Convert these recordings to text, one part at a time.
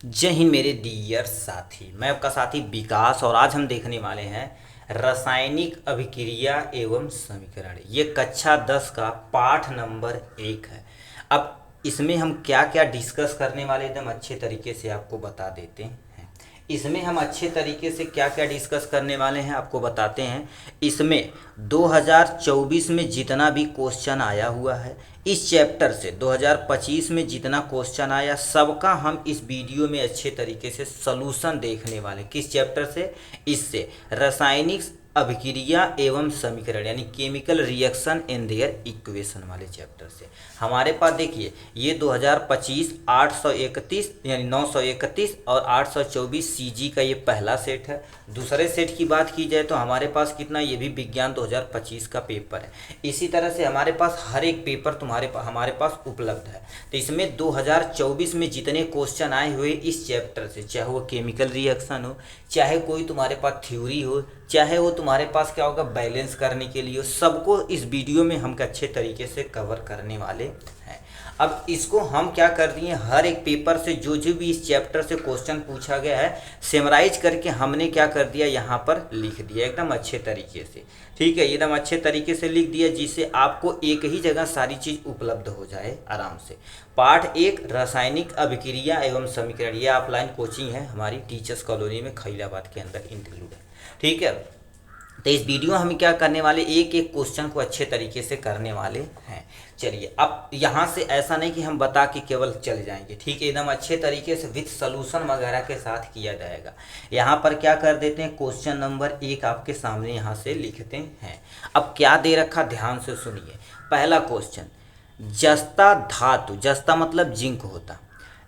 जय हिंद मेरे डियर साथी। मैं आपका साथी विकास और आज हम देखने वाले हैं रासायनिक अभिक्रिया एवं समीकरण। ये कक्षा 10 का पाठ नंबर 1 है। अब इसमें हम क्या क्या डिस्कस करने वाले एकदम अच्छे तरीके से आपको बता देते हैं। इसमें हम अच्छे तरीके से क्या क्या डिस्कस करने वाले हैं आपको बताते हैं। इसमें 2024 में जितना भी क्वेश्चन आया हुआ है इस चैप्टर से 2025 में जितना क्वेश्चन आया सबका हम इस वीडियो में अच्छे तरीके से सलूशन देखने वाले। किस चैप्टर से? इससे रासायनिक अभिक्रिया एवं समीकरण यानी chemical reaction in their equation वाले चैप्टर से। हमारे पास देखिए ये 2025 831 यानी 931 और 824 सीजी का ये पहला सेट है। दूसरे सेट की बात की जाए तो हमारे पास कितना, ये भी विज्ञान 2025 का पेपर है। इसी तरह से हमारे पास हर एक पेपर हमारे पास उपलब्ध है। तो इसमें 2024 में जितने क्वेश्चन आए हुए इस चैप्टर से, चाहे वो केमिकल रिएक्शन हो, चाहे कोई तुम्हारे पास थ्योरी हो, चाहे वो तुम्हारे पास क्या होगा बैलेंस करने के लिए हो, सबको इस वीडियो में हम अच्छे तरीके से कवर करने वाले हैं। अब इसको हम क्या कर दिए, हर एक पेपर से जो जो भी इस चैप्टर से क्वेश्चन पूछा गया है समराइज करके हमने क्या कर दिया, यहाँ पर लिख दिया एकदम अच्छे तरीके से। ठीक है, एकदम अच्छे तरीके से लिख दिया जिससे आपको एक ही जगह सारी चीज़ उपलब्ध हो जाए आराम से। पार्ट 1 रासायनिक अभिक्रिया एवं समीकरण, ये ऑफलाइन कोचिंग है हमारी टीचर्स कॉलोनी में खैराबाद के अंदर इंक्लूड है। ठीक है, तो इस वीडियो में हम क्या करने वाले, एक एक क्वेश्चन को अच्छे तरीके से करने वाले हैं। चलिए, अब यहाँ से ऐसा नहीं कि हम बता के केवल चले जाएंगे। ठीक है, एकदम अच्छे तरीके से विथ सॉल्यूशन वगैरह के साथ किया जाएगा। यहाँ पर क्या कर देते हैं, क्वेश्चन नंबर 1 आपके सामने यहाँ से लिखते हैं। अब क्या दे रखा, ध्यान से सुनिए। पहला क्वेश्चन, जस्ता धातु, जस्ता मतलब जिंक होता,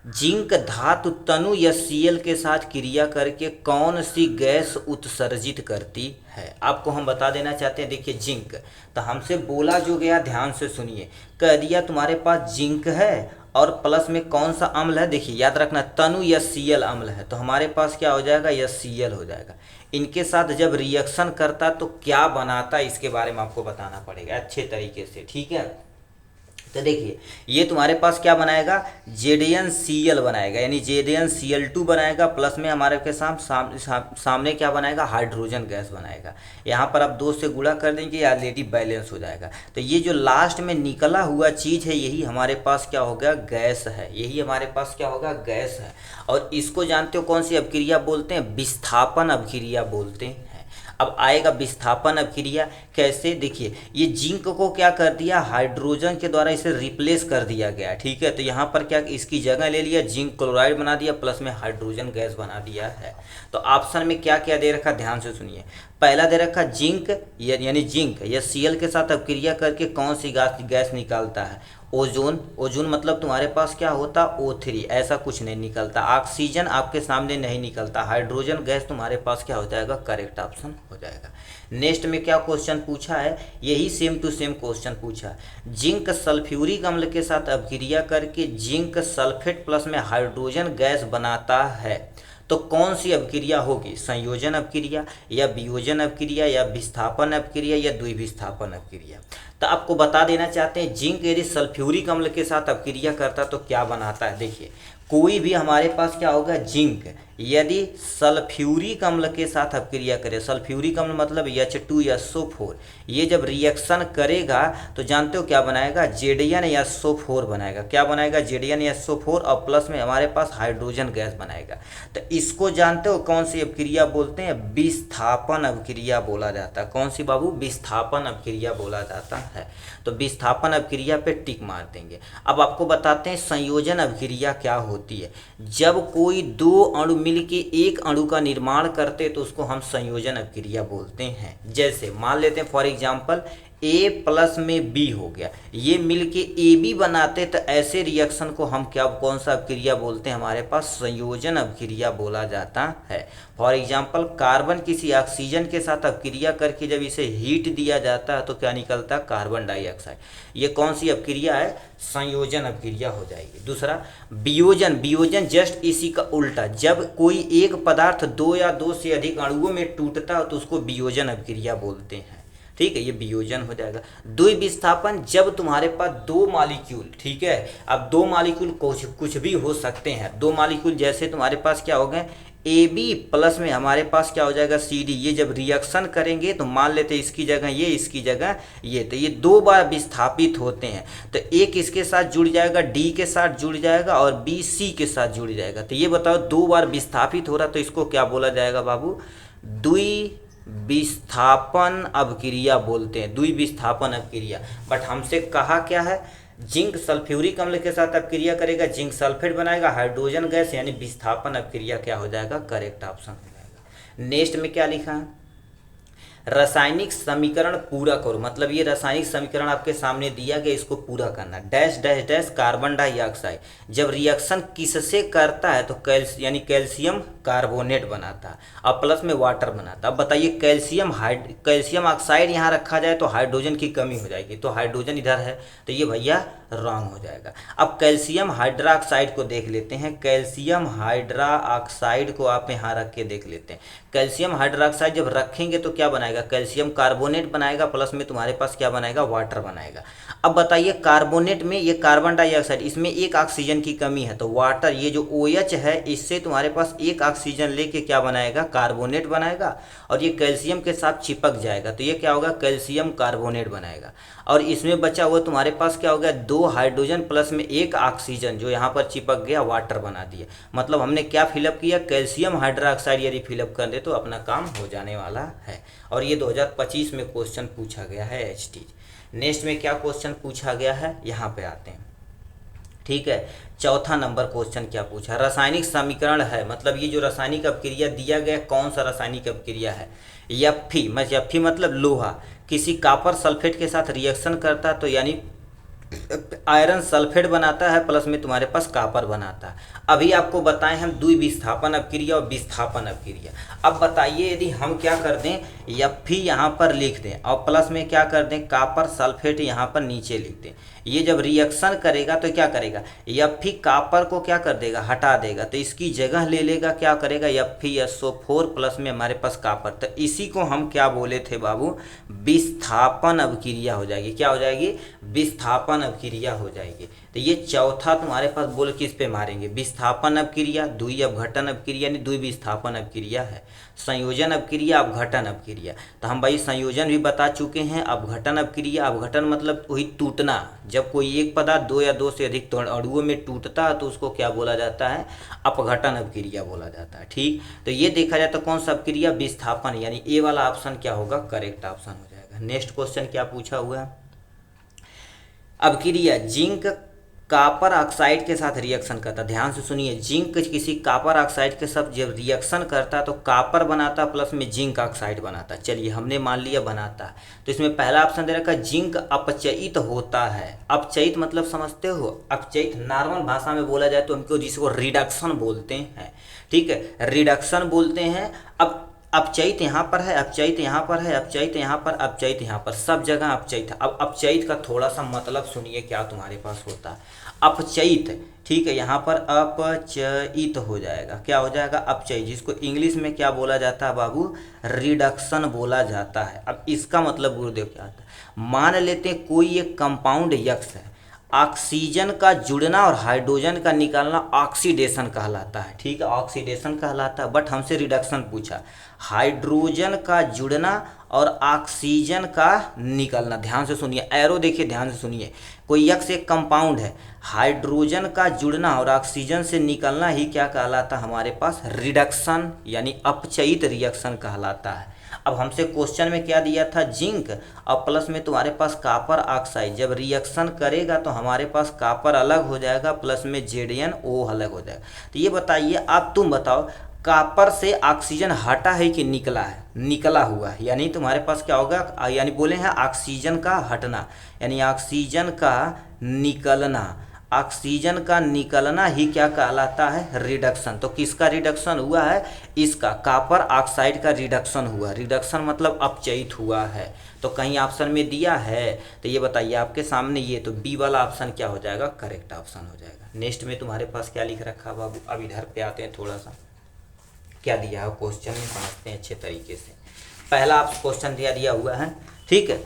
जिंक धातु तनु या सीएल के साथ क्रिया करके कौन सी गैस उत्सर्जित करती है। आपको हम बता देना चाहते हैं। देखिए जिंक, तो हमसे बोला जो गया, ध्यान से सुनिए। कह दिया तुम्हारे पास जिंक है और प्लस में कौन सा अम्ल है, देखिए याद रखना तनु या सीएल अम्ल है, तो हमारे पास क्या हो जाएगा, यह सीएल हो जाएगा। इनके साथ जब रिएक्शन करता तो क्या बनाता, इसके बारे में आपको बताना पड़ेगा अच्छे तरीके से। ठीक है, तो देखिए ये तुम्हारे पास क्या बनाएगा, JnCl बनाएगा, यानी JnCl2 बनाएगा, प्लस में हमारे के सामने क्या बनाएगा, हाइड्रोजन गैस बनाएगा। यहाँ पर आप 2 से गुणा कर देंगे, ऑलरेडी बैलेंस हो जाएगा। तो ये जो लास्ट में निकला हुआ चीज़ है यही हमारे पास क्या होगा, गैस है। यही हमारे पास क्या होगा, गैस है। और इसको जानते हो कौन सी अभिक्रिया बोलते हैं, विस्थापन अभिक्रिया बोलते हैं। अब आएगा विस्थापन अभिक्रिया कैसे, देखिए ये जिंक को क्या कर दिया, हाइड्रोजन के द्वारा इसे रिप्लेस कर दिया गया। ठीक है, तो यहाँ पर क्या इसकी जगह ले लिया, जिंक क्लोराइड बना दिया, प्लस में हाइड्रोजन गैस बना दिया है। तो ऑप्शन में क्या क्या दे रखा, ध्यान से सुनिए। पहला दे रखा जिंक यानी जिंक या सीएल के साथ अभिक्रिया करके कौन सी गैस निकालता है, ओजोन। ओजोन मतलब तुम्हारे पास क्या होता, O3, ऐसा कुछ नहीं निकलता। ऑक्सीजन आपके सामने नहीं निकलता। हाइड्रोजन गैस तुम्हारे पास क्या हो जाएगा, करेक्ट ऑप्शन हो जाएगा। नेक्स्ट में क्या क्वेश्चन पूछा है, यही सेम टू सेम क्वेश्चन पूछा है। जिंक सल्फ्यूरिक अम्ल के साथ अभिक्रिया करके जिंक सल्फेट प्लस में हाइड्रोजन गैस बनाता है, तो कौन सी अभिक्रिया होगी, संयोजन अभिक्रिया या वियोजन अभिक्रिया या विस्थापन अभिक्रिया या द्विविस्थापन अभिक्रिया। तो आपको बता देना चाहते हैं, जिंक यदि सल्फ्यूरिक अम्ल के साथ अभिक्रिया करता तो क्या बनाता है। देखिए कोई भी हमारे पास क्या होगा, जिंक यदि सल्फ्यूरिक अम्ल के साथ अभिक्रिया करे, सल्फ्यूरिक अम्ल मतलब H2SO4, ये जब रिएक्शन करेगा तो जानते हो क्या बनाएगा, ZnSO4 बनाएगा। क्या बनाएगा, ZnSO4 और प्लस में हमारे पास हाइड्रोजन गैस बनाएगा। तो इसको जानते हो कौन सी अभिक्रिया बोलते हैं, विस्थापन अभिक्रिया बोला जाता है। कौन सी बाबू, विस्थापन अभिक्रिया बोला जाता है। तो विस्थापन अभिक्रिया पे टिक मार देंगे। अब आपको बताते हैं संयोजन अभिक्रिया क्या होती है। जब कोई 2 अणु मिल के एक अणु का निर्माण करते तो उसको हम संयोजन अभिक्रिया बोलते हैं। जैसे मान लेते हैं फॉर एग्जांपल A प्लस में B हो गया, ये मिलके AB बनाते तो ऐसे रिएक्शन को हम क्या, कौन सा अभिक्रिया बोलते हैं, हमारे पास संयोजन अभिक्रिया बोला जाता है। फॉर एग्जांपल कार्बन किसी ऑक्सीजन के साथ अभिक्रिया करके जब इसे हीट दिया जाता है तो क्या निकलता है, कार्बन डाइऑक्साइड। ये कौन सी अभिक्रिया है, संयोजन अभिक्रिया हो जाएगी। दूसरा वियोजन, वियोजन जस्ट इसी का उल्टा, जब कोई एक पदार्थ 2 या 2 से अधिक अणुओं में टूटता है तो उसको वियोजन अभिक्रिया बोलते हैं। ठीक है, ये वियोजन हो जाएगा। द्विविस्थापन जब तुम्हारे पास दो मॉलिक्यूल, ठीक है, अब दो मॉलिक्यूल कुछ भी हो सकते हैं, दो मॉलिक्यूल जैसे तुम्हारे पास क्या हो गए ए बी प्लस में हमारे पास क्या हो जाएगा सी डी, ये जब रिएक्शन करेंगे तो मान लेते हैं इसकी जगह ये, इसकी जगह ये, तो ये दो बार विस्थापित होते हैं, तो एक इसके साथ जुड़ जाएगा, डी के साथ जुड़ जाएगा और बी सी के साथ जुड़ जाएगा। तो ये बताओ दो बार विस्थापित हो रहा, तो इसको क्या बोला जाएगा बाबू, द्विविस्थापन अभिक्रिया बोलते हैं, द्विविस्थापन अभिक्रिया। बट हमसे कहा क्या है, जिंक सल्फ्यूरिक अम्ल के साथ अपक्रिया करेगा, जिंक सल्फेट बनाएगा, हाइड्रोजन गैस, यानी विस्थापन अपक्रिया क्या हो जाएगा, करेक्ट ऑप्शन हो जाएगा। नेक्स्ट में क्या लिखा है, रासायनिक समीकरण पूरा करो, मतलब ये रासायनिक समीकरण आपके सामने दिया गया, इसको पूरा करना। Dash dash dash carbon dioxide जब रिएक्शन किससे करता है तो यानी कैल्शियम कार्बोनेट बनाता है और प्लस में वाटर बनाता है। अब बताइए कैल्शियम ऑक्साइड यहाँ रखा जाए तो हाइड्रोजन की कमी हो जाएगी, तो हाइड्रोजन इधर है, तो ये भैया रॉन्ग हो जाएगा। अब कैल्शियम हाइड्रोक्साइड को देख लेते हैं, कैल्शियम हाइड्रोक्साइड को आप यहाँ रख के देख लेते हैं। कैल्शियम हाइड्रोक्साइड जब रखेंगे तो क्या बनाएगा, कैल्शियम कार्बोनेट बनाएगा, प्लस में तुम्हारे पास क्या बनाएगा, वाटर बनाएगा। अब बताइए कार्बोनेट में ये कार्बन डाइऑक्साइड, इसमें एक ऑक्सीजन की कमी है, तो वाटर ये जो OH है इससे तुम्हारे पास एक ऑक्सीजन लेके क्या बनाएगा, कार्बोनेट बनाएगा, और ये कैल्शियम के साथ चिपक जाएगा, तो ये क्या होगा, कैल्शियम कार्बोनेट बनाएगा। और इसमें बचा हुआ तुम्हारे पास क्या हो गया, दो हाइड्रोजन प्लस में एक ऑक्सीजन जो यहाँ पर चिपक गया, वाटर बना दिया। मतलब हमने क्या फिलअप किया, कैल्शियम हाइड्रोक्साइड यदि फिलअप कर दे तो अपना काम हो जाने वाला है। और ये 2025 में क्वेश्चन पूछा गया है HT। नेक्स्ट में क्या क्वेश्चन पूछा गया है, यहाँ पे आते हैं, ठीक है। चौथा नंबर क्वेश्चन क्या पूछा, रासायनिक समीकरण है, मतलब ये जो रासायनिक अपक्रिया दिया गया कौन सा रासायनिक अपक्रिया है, Fe मतलब लोहा किसी कॉपर सल्फेट के साथ रिएक्शन करता है तो यानी आयरन सल्फेट बनाता है, प्लस में तुम्हारे पास कॉपर बनाता है। अभी आपको बताएं हम द्विविस्थापन अपक्रिया और विस्थापन अपक्रिया। अब बताइए यदि हम क्या कर दें, Fe यहाँ पर लिख दें और प्लस में क्या कर दें, कॉपर सल्फेट यहाँ पर नीचे लिख दें, ये जब रिएक्शन करेगा तो क्या करेगा, Fe कॉपर को क्या कर देगा, हटा देगा, तो इसकी जगह ले लेगा, क्या करेगा, FeSO4 प्लस में हमारे पास कॉपर, तो इसी को हम क्या बोले थे बाबू, विस्थापन अपक्रिया हो जाएगी। क्या हो जाएगी, विस्थापन अपक्रिया हो जाएगी। तो ये चौथा तुम्हारे पास बोल किस पे मारेंगे, विस्थापन अपक्रिया, द्वि अपघटन अपक्रिया यानी द्विविस्थापन अपक्रिया है, संयोजन अपक्रिया, अपघटन अपक्रिया। तो हम भाई संयोजन भी बता चुके हैं, अपघटन अपक्रिया, अपघटन मतलब वही टूटना, जब कोई एक पदार्थ दो या दो से अधिक अणुओं में टूटता है तो उसको क्या बोला जाता है, अपघटन अपक्रिया बोला जाता है। ठीक, तो ये देखा जाए तो कौन सा अपक्रिया, विस्थापन, यानी ए वाला ऑप्शन क्या होगा, करेक्ट ऑप्शन हो जाएगा। नेक्स्ट क्वेश्चन क्या पूछा हुआ है, अपक्रिया जिंक कॉपर ऑक्साइड के साथ रिएक्शन करता, ध्यान से सुनिए, जिंक किसी कॉपर ऑक्साइड के साथ जब रिएक्शन करता तो कॉपर बनाता प्लस में जिंक ऑक्साइड बनाता। चलिए हमने मान लिया बनाता, तो इसमें पहला ऑप्शन दे रखा है जिंक अपचयित होता है। अपचयित मतलब समझते हो, अपचयित नॉर्मल भाषा में बोला जाए तो हमको जिसको रिडक्शन बोलते हैं, ठीक है, रिडक्शन बोलते हैं। अब अपचयित यहाँ पर है, अपचयित यहाँ पर है, अपचयित यहाँ पर, अपचयित यहाँ पर, सब जगह अपचयित है। अब अपचयित का थोड़ा सा मतलब सुनिए क्या तुम्हारे पास होता है, अपचयित, ठीक है, यहाँ पर अपचयित हो जाएगा, क्या हो जाएगा, अपचयित, जिसको इंग्लिश में क्या बोला जाता है बाबू, रिडक्शन बोला जाता है। अब इसका मतलब गुरुदेव क्या आता है, मान लेते हैं कोई एक कंपाउंड यक्स है, ऑक्सीजन का जुड़ना और हाइड्रोजन का निकालना ऑक्सीडेशन कहलाता है, ठीक है, ऑक्सीडेशन कहलाता है। बट हमसे रिडक्शन पूछा, हाइड्रोजन का जुड़ना और ऑक्सीजन का निकलना, ध्यान से सुनिए, एरो देखिए, ध्यान से सुनिए, कोई यक्स एक कंपाउंड है, हाइड्रोजन का जुड़ना और ऑक्सीजन से निकलना ही क्या कहलाता है हमारे पास, रिडक्शन यानी अपचयित रिएक्शन कहलाता है। अब हमसे क्वेश्चन में क्या दिया था, जिंक और प्लस में तुम्हारे पास कॉपर ऑक्साइड जब रिएक्शन करेगा तो हमारे पास कॉपर अलग हो जाएगा, प्लस में ZnO अलग हो जाएगा। तो ये बताइए, अब तुम बताओ कॉपर से ऑक्सीजन हटा है कि निकला है, निकला हुआ है, यानी तुम्हारे पास क्या होगा, यानी बोले हैं ऑक्सीजन का हटना, यानी ऑक्सीजन का निकलना, ऑक्सीजन का निकलना ही क्या कहलाता है, रिडक्शन। तो किसका रिडक्शन हुआ है, इसका कॉपर ऑक्साइड का रिडक्शन हुआ, रिडक्शन मतलब अपचयित हुआ है। तो कहीं ऑप्शन में दिया है, तो ये बताइए आपके सामने, ये तो बी वाला ऑप्शन क्या हो जाएगा, करेक्ट ऑप्शन हो जाएगा। नेक्स्ट में तुम्हारे पास क्या लिख रखा बाबू, अब इधर पे आते हैं, थोड़ा सा क्या दिया है क्वेश्चन में समझते हैं अच्छे तरीके से। पहला आप क्वेश्चन दिया हुआ है, ठीक है।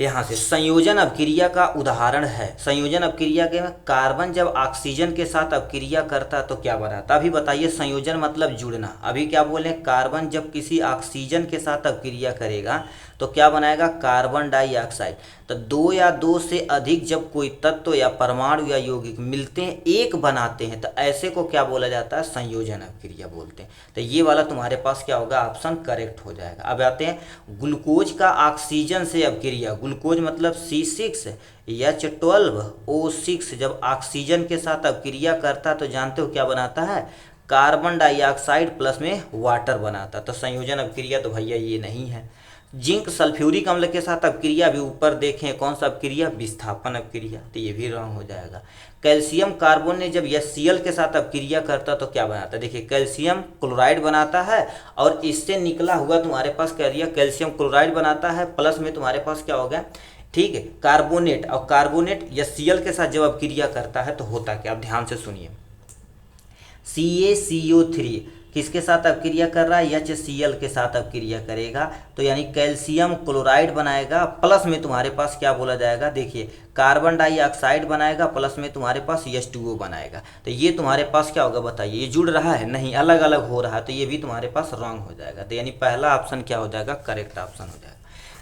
यहाँ से संयोजन अभिक्रिया का उदाहरण है। संयोजन अभिक्रिया के में कार्बन जब ऑक्सीजन के साथ अभिक्रिया करता तो क्या बनाता। अभी बताइए, संयोजन मतलब जुड़ना। अभी क्या बोले, कार्बन जब किसी ऑक्सीजन के साथ अभिक्रिया करेगा तो क्या बनाएगा, कार्बन डाइऑक्साइड। तो दो या दो से अधिक जब कोई तत्व या परमाणु या यौगिक मिलते हैं, एक बनाते हैं, तो ऐसे को क्या बोला जाता है, संयोजन अभिक्रिया बोलते हैं। तो ये वाला तुम्हारे पास क्या होगा, ऑप्शन करेक्ट हो जाएगा। अब आते हैं ग्लूकोज का ऑक्सीजन से अभिक्रिया। ग्लूकोज मतलब C6H12O6 जब ऑक्सीजन के साथ अभिक्रिया करता तो जानते हो क्या बनाता है, कार्बन डाइऑक्साइड प्लस में वाटर बनाता। तो संयोजन अभिक्रिया तो भैया ये नहीं है। जिंक सल्फ्यूरिक अम्ल के साथ अभिक्रिया भी ऊपर देखें, कौन सा अभिक्रिया, विस्थापन अभिक्रिया, तो ये भी रॉन्ग हो जाएगा। कैल्शियम कार्बोनेट जब HCl के साथ अभिक्रिया करता तो क्या बनाता, देखिए कैल्शियम क्लोराइड बनाता है और इससे निकला हुआ तुम्हारे पास कह दिया कैल्शियम क्लोराइड बनाता है, प्लस में तुम्हारे पास क्या हो गया, ठीक है, कार्बोनेट। और कार्बोनेट HCl के साथ जब अभिक्रिया करता है तो होता क्या, अब ध्यान से सुनिए। CaCO3 किसके साथ अभिक्रिया कर रहा है, HCl के साथ अभिक्रिया करेगा, तो यानी कैल्शियम क्लोराइड बनाएगा, प्लस में तुम्हारे पास क्या बोला जाएगा, देखिए कार्बन डाइऑक्साइड बनाएगा, प्लस में तुम्हारे पास H2O बनाएगा। तो ये तुम्हारे पास क्या होगा बताइए, ये जुड़ रहा है, नहीं, अलग अलग हो रहा है, तो ये भी तुम्हारे पास रॉन्ग हो जाएगा। तो यानी पहला ऑप्शन क्या हो जाएगा, करेक्ट ऑप्शन हो जाएगा।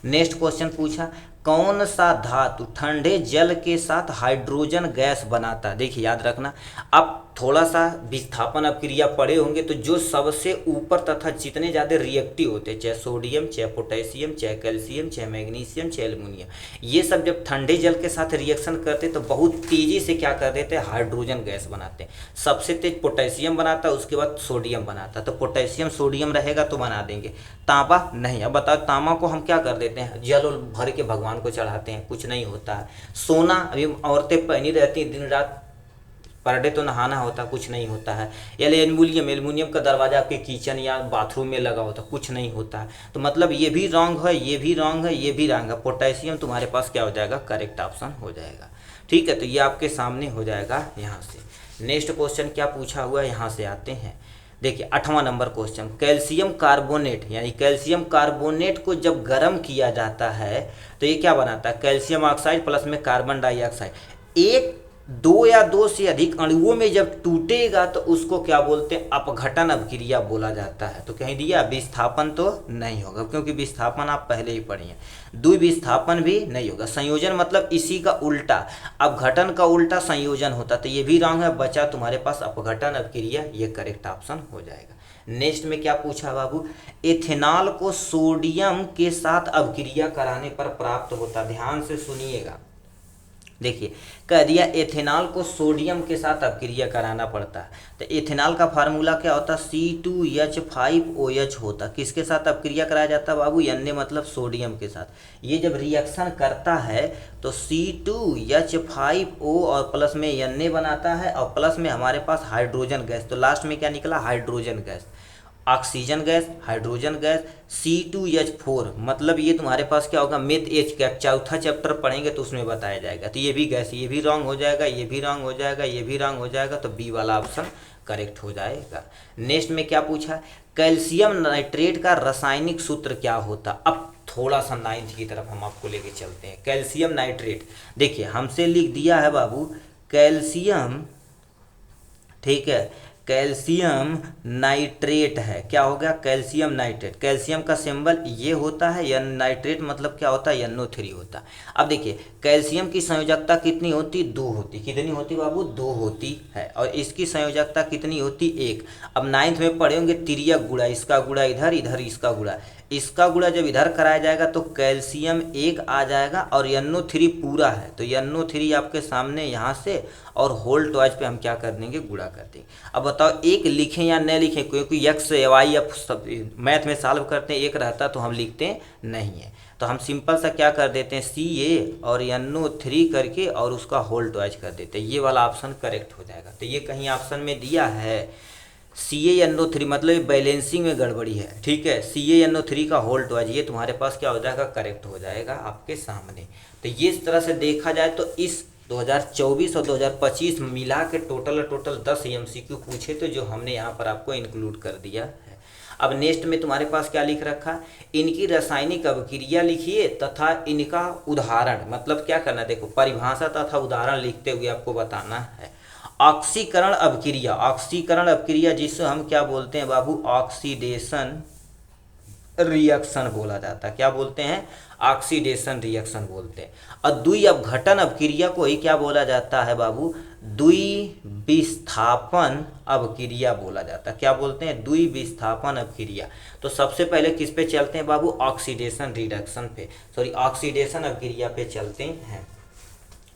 नेक्स्ट क्वेश्चन पूछा, कौन सा धातु ठंडे जल के साथ हाइड्रोजन गैस बनाता। देखिए याद रखना, आप थोड़ा सा विस्थापन अभिक्रिया पढ़े होंगे, तो जो सबसे ऊपर तथा जितने ज़्यादा रिएक्टिव होते हैं, चाहे सोडियम, चाहे पोटेशियम, चाहे कैल्शियम, चाहे मैग्नीशियम, चाहे एल्युमिनियम, ये सब जब ठंडे जल के साथ रिएक्शन करते तो बहुत तेज़ी से क्या कर देते हैं, हाइड्रोजन गैस बनाते हैं। सबसे तेज पोटेशियम बनाता है, उसके बाद सोडियम बनाता है। तो पोटेशियम सोडियम रहेगा तो बना देंगे, तांबा नहीं। अब बताओ, तांबा को हम क्या कर देते हैं, जल भर के भगवान को चढ़ाते हैं, कुछ नहीं होता है। सोना अभी औरतें पहनी रहती हैं दिन रात, पर डे तो नहाना होता, कुछ नहीं होता है। या एल्युमिनियम का दरवाजा आपके किचन या बाथरूम में लगा होता, कुछ नहीं होता है। तो मतलब ये भी रॉन्ग है, ये भी रॉन्ग है, ये भी रॉन्ग है। पोटेशियम तुम्हारे पास क्या हो जाएगा, करेक्ट ऑप्शन हो जाएगा। ठीक है, तो ये आपके सामने हो जाएगा यहाँ से। नेक्स्ट क्वेश्चन क्या पूछा हुआ है, यहाँ से आते हैं। देखिए 8वां नंबर क्वेश्चन, कैल्शियम कार्बोनेट, यानी कैल्शियम कार्बोनेट को जब गर्म किया जाता है तो ये क्या बनाता है, कैल्शियम ऑक्साइड प्लस में कार्बन डाइऑक्साइड। एक दो या दो से अधिक अणुओं में जब टूटेगा तो उसको क्या बोलते हैं, अपघटन अभिक्रिया बोला जाता है। तो कहीं दिया विस्थापन तो नहीं होगा, क्योंकि विस्थापन आप पहले ही पढ़ी हैं। द्विविस्थापन भी नहीं होगा। संयोजन मतलब इसी का उल्टा, अपघटन का उल्टा संयोजन होता, तो ये भी रॉन्ग है। बचा तुम्हारे पास अपघटन अभिक्रिया, ये करेक्ट ऑप्शन हो जाएगा। नेक्स्ट में क्या पूछा बाबू, एथेनॉल को सोडियम के साथ अभिक्रिया कराने पर प्राप्त होता। ध्यान से सुनिएगा, देखिए कह दिया एथेनॉल को सोडियम के साथ अभिक्रिया कराना पड़ता है। तो एथेनॉल का फार्मूला क्या होता, C2H5OH होता। किसके साथ अभिक्रिया कराया जाता है बाबू, Na मतलब सोडियम के साथ। ये जब रिएक्शन करता है तो C2H5O और प्लस में Na बनाता है, और प्लस में हमारे पास हाइड्रोजन गैस। तो लास्ट में क्या निकला, hydrogen gas. Oxygen gas, hydrogen gas, C2H4 मतलब ये तुम्हारे पास क्या होगा, मेथ एच का चौथा चैप्टर पढ़ेंगे तो उसमें बताया जाएगा। तो ये भी गैस, ये भी रॉन्ग हो जाएगा, ये भी रॉन्ग हो जाएगा, ये भी रॉन्ग हो जाएगा। तो बी वाला ऑप्शन करेक्ट हो जाएगा। नेक्स्ट में क्या पूछा, कैल्शियम नाइट्रेट का रासायनिक सूत्र क्या होता। अब थोड़ा सा 9th की तरफ हम आपको लेके चलते हैं। कैल्शियम नाइट्रेट, देखिए हमसे लिख दिया है बाबू कैल्शियम, ठीक है, कैल्शियम नाइट्रेट है। क्या हो गया, कैल्शियम नाइट्रेट। कैल्शियम का सिंबल ये होता है, या नाइट्रेट मतलब क्या होता है, NO3 होता है। अब देखिए कैल्शियम की संयोजकता कितनी होती, 2 होती। कितनी होती बाबू, 2 होती है। और इसकी संयोजकता कितनी होती, 1। अब 9th में पढ़े होंगे तिर्यक गुणा, इसका गुणा इधर, इधर इसका गुणा। इसका गुणा जब इधर कराया जाएगा तो कैल्शियम 1 आ जाएगा, और NO3 पूरा है तो NO3 आपके सामने यहाँ से, और होल ट्वाइस पे हम क्या कर देंगे, गुणा कर देंगे। अब बताओ एक लिखें या न लिखें, क्योंकि एक्स वाई अब सब मैथ में सॉल्व करते हैं, एक रहता तो हम लिखते नहीं है। तो हम सिंपल सा क्या कर देते हैं, CA और NO3 करके और उसका होल ट्वाइस कर देते हैं। ये वाला ऑप्शन करेक्ट हो जाएगा। तो ये कहीं ऑप्शन में दिया है CaNO3 मतलब बैलेंसिंग में गड़बड़ी है, ठीक है। CaNO3 का होल ट्वाइस, ये तुम्हारे पास क्या हो जाएगा, करेक्ट हो जाएगा आपके सामने। तो ये इस तरह से देखा जाए तो इस 2024 और 2025 मिला के टोटल 10 MCQ पूछे, तो जो हमने यहाँ पर आपको इंक्लूड कर दिया है। अब नेक्स्ट में तुम्हारे पास क्या लिख रखा है, इनकी रासायनिक अभिक्रिया लिखिए तथा इनका उदाहरण, मतलब क्या करना है, देखो परिभाषा तथा उदाहरण लिखते हुए आपको बताना है। ऑक्सीकरण अभिक्रिया, ऑक्सीकरण अभिक्रिया जिसे हम क्या बोलते हैं बाबू, ऑक्सीडेशन रिएक्शन बोला जाता है। क्या बोलते हैं, ऑक्सीडेशन रिएक्शन बोलते हैं। और द्वि अपघटन अभिक्रिया को ही क्या बोला जाता है बाबू, द्विविस्थापन अभिक्रिया बोला जाता है। क्या बोलते हैं, द्विविस्थापन अभिक्रिया। तो सबसे पहले किस पे चलते हैं बाबू, ऑक्सीडेशन रिडक्शन पे, सॉरी ऑक्सीडेशन अभिक्रिया पे चलते हैं।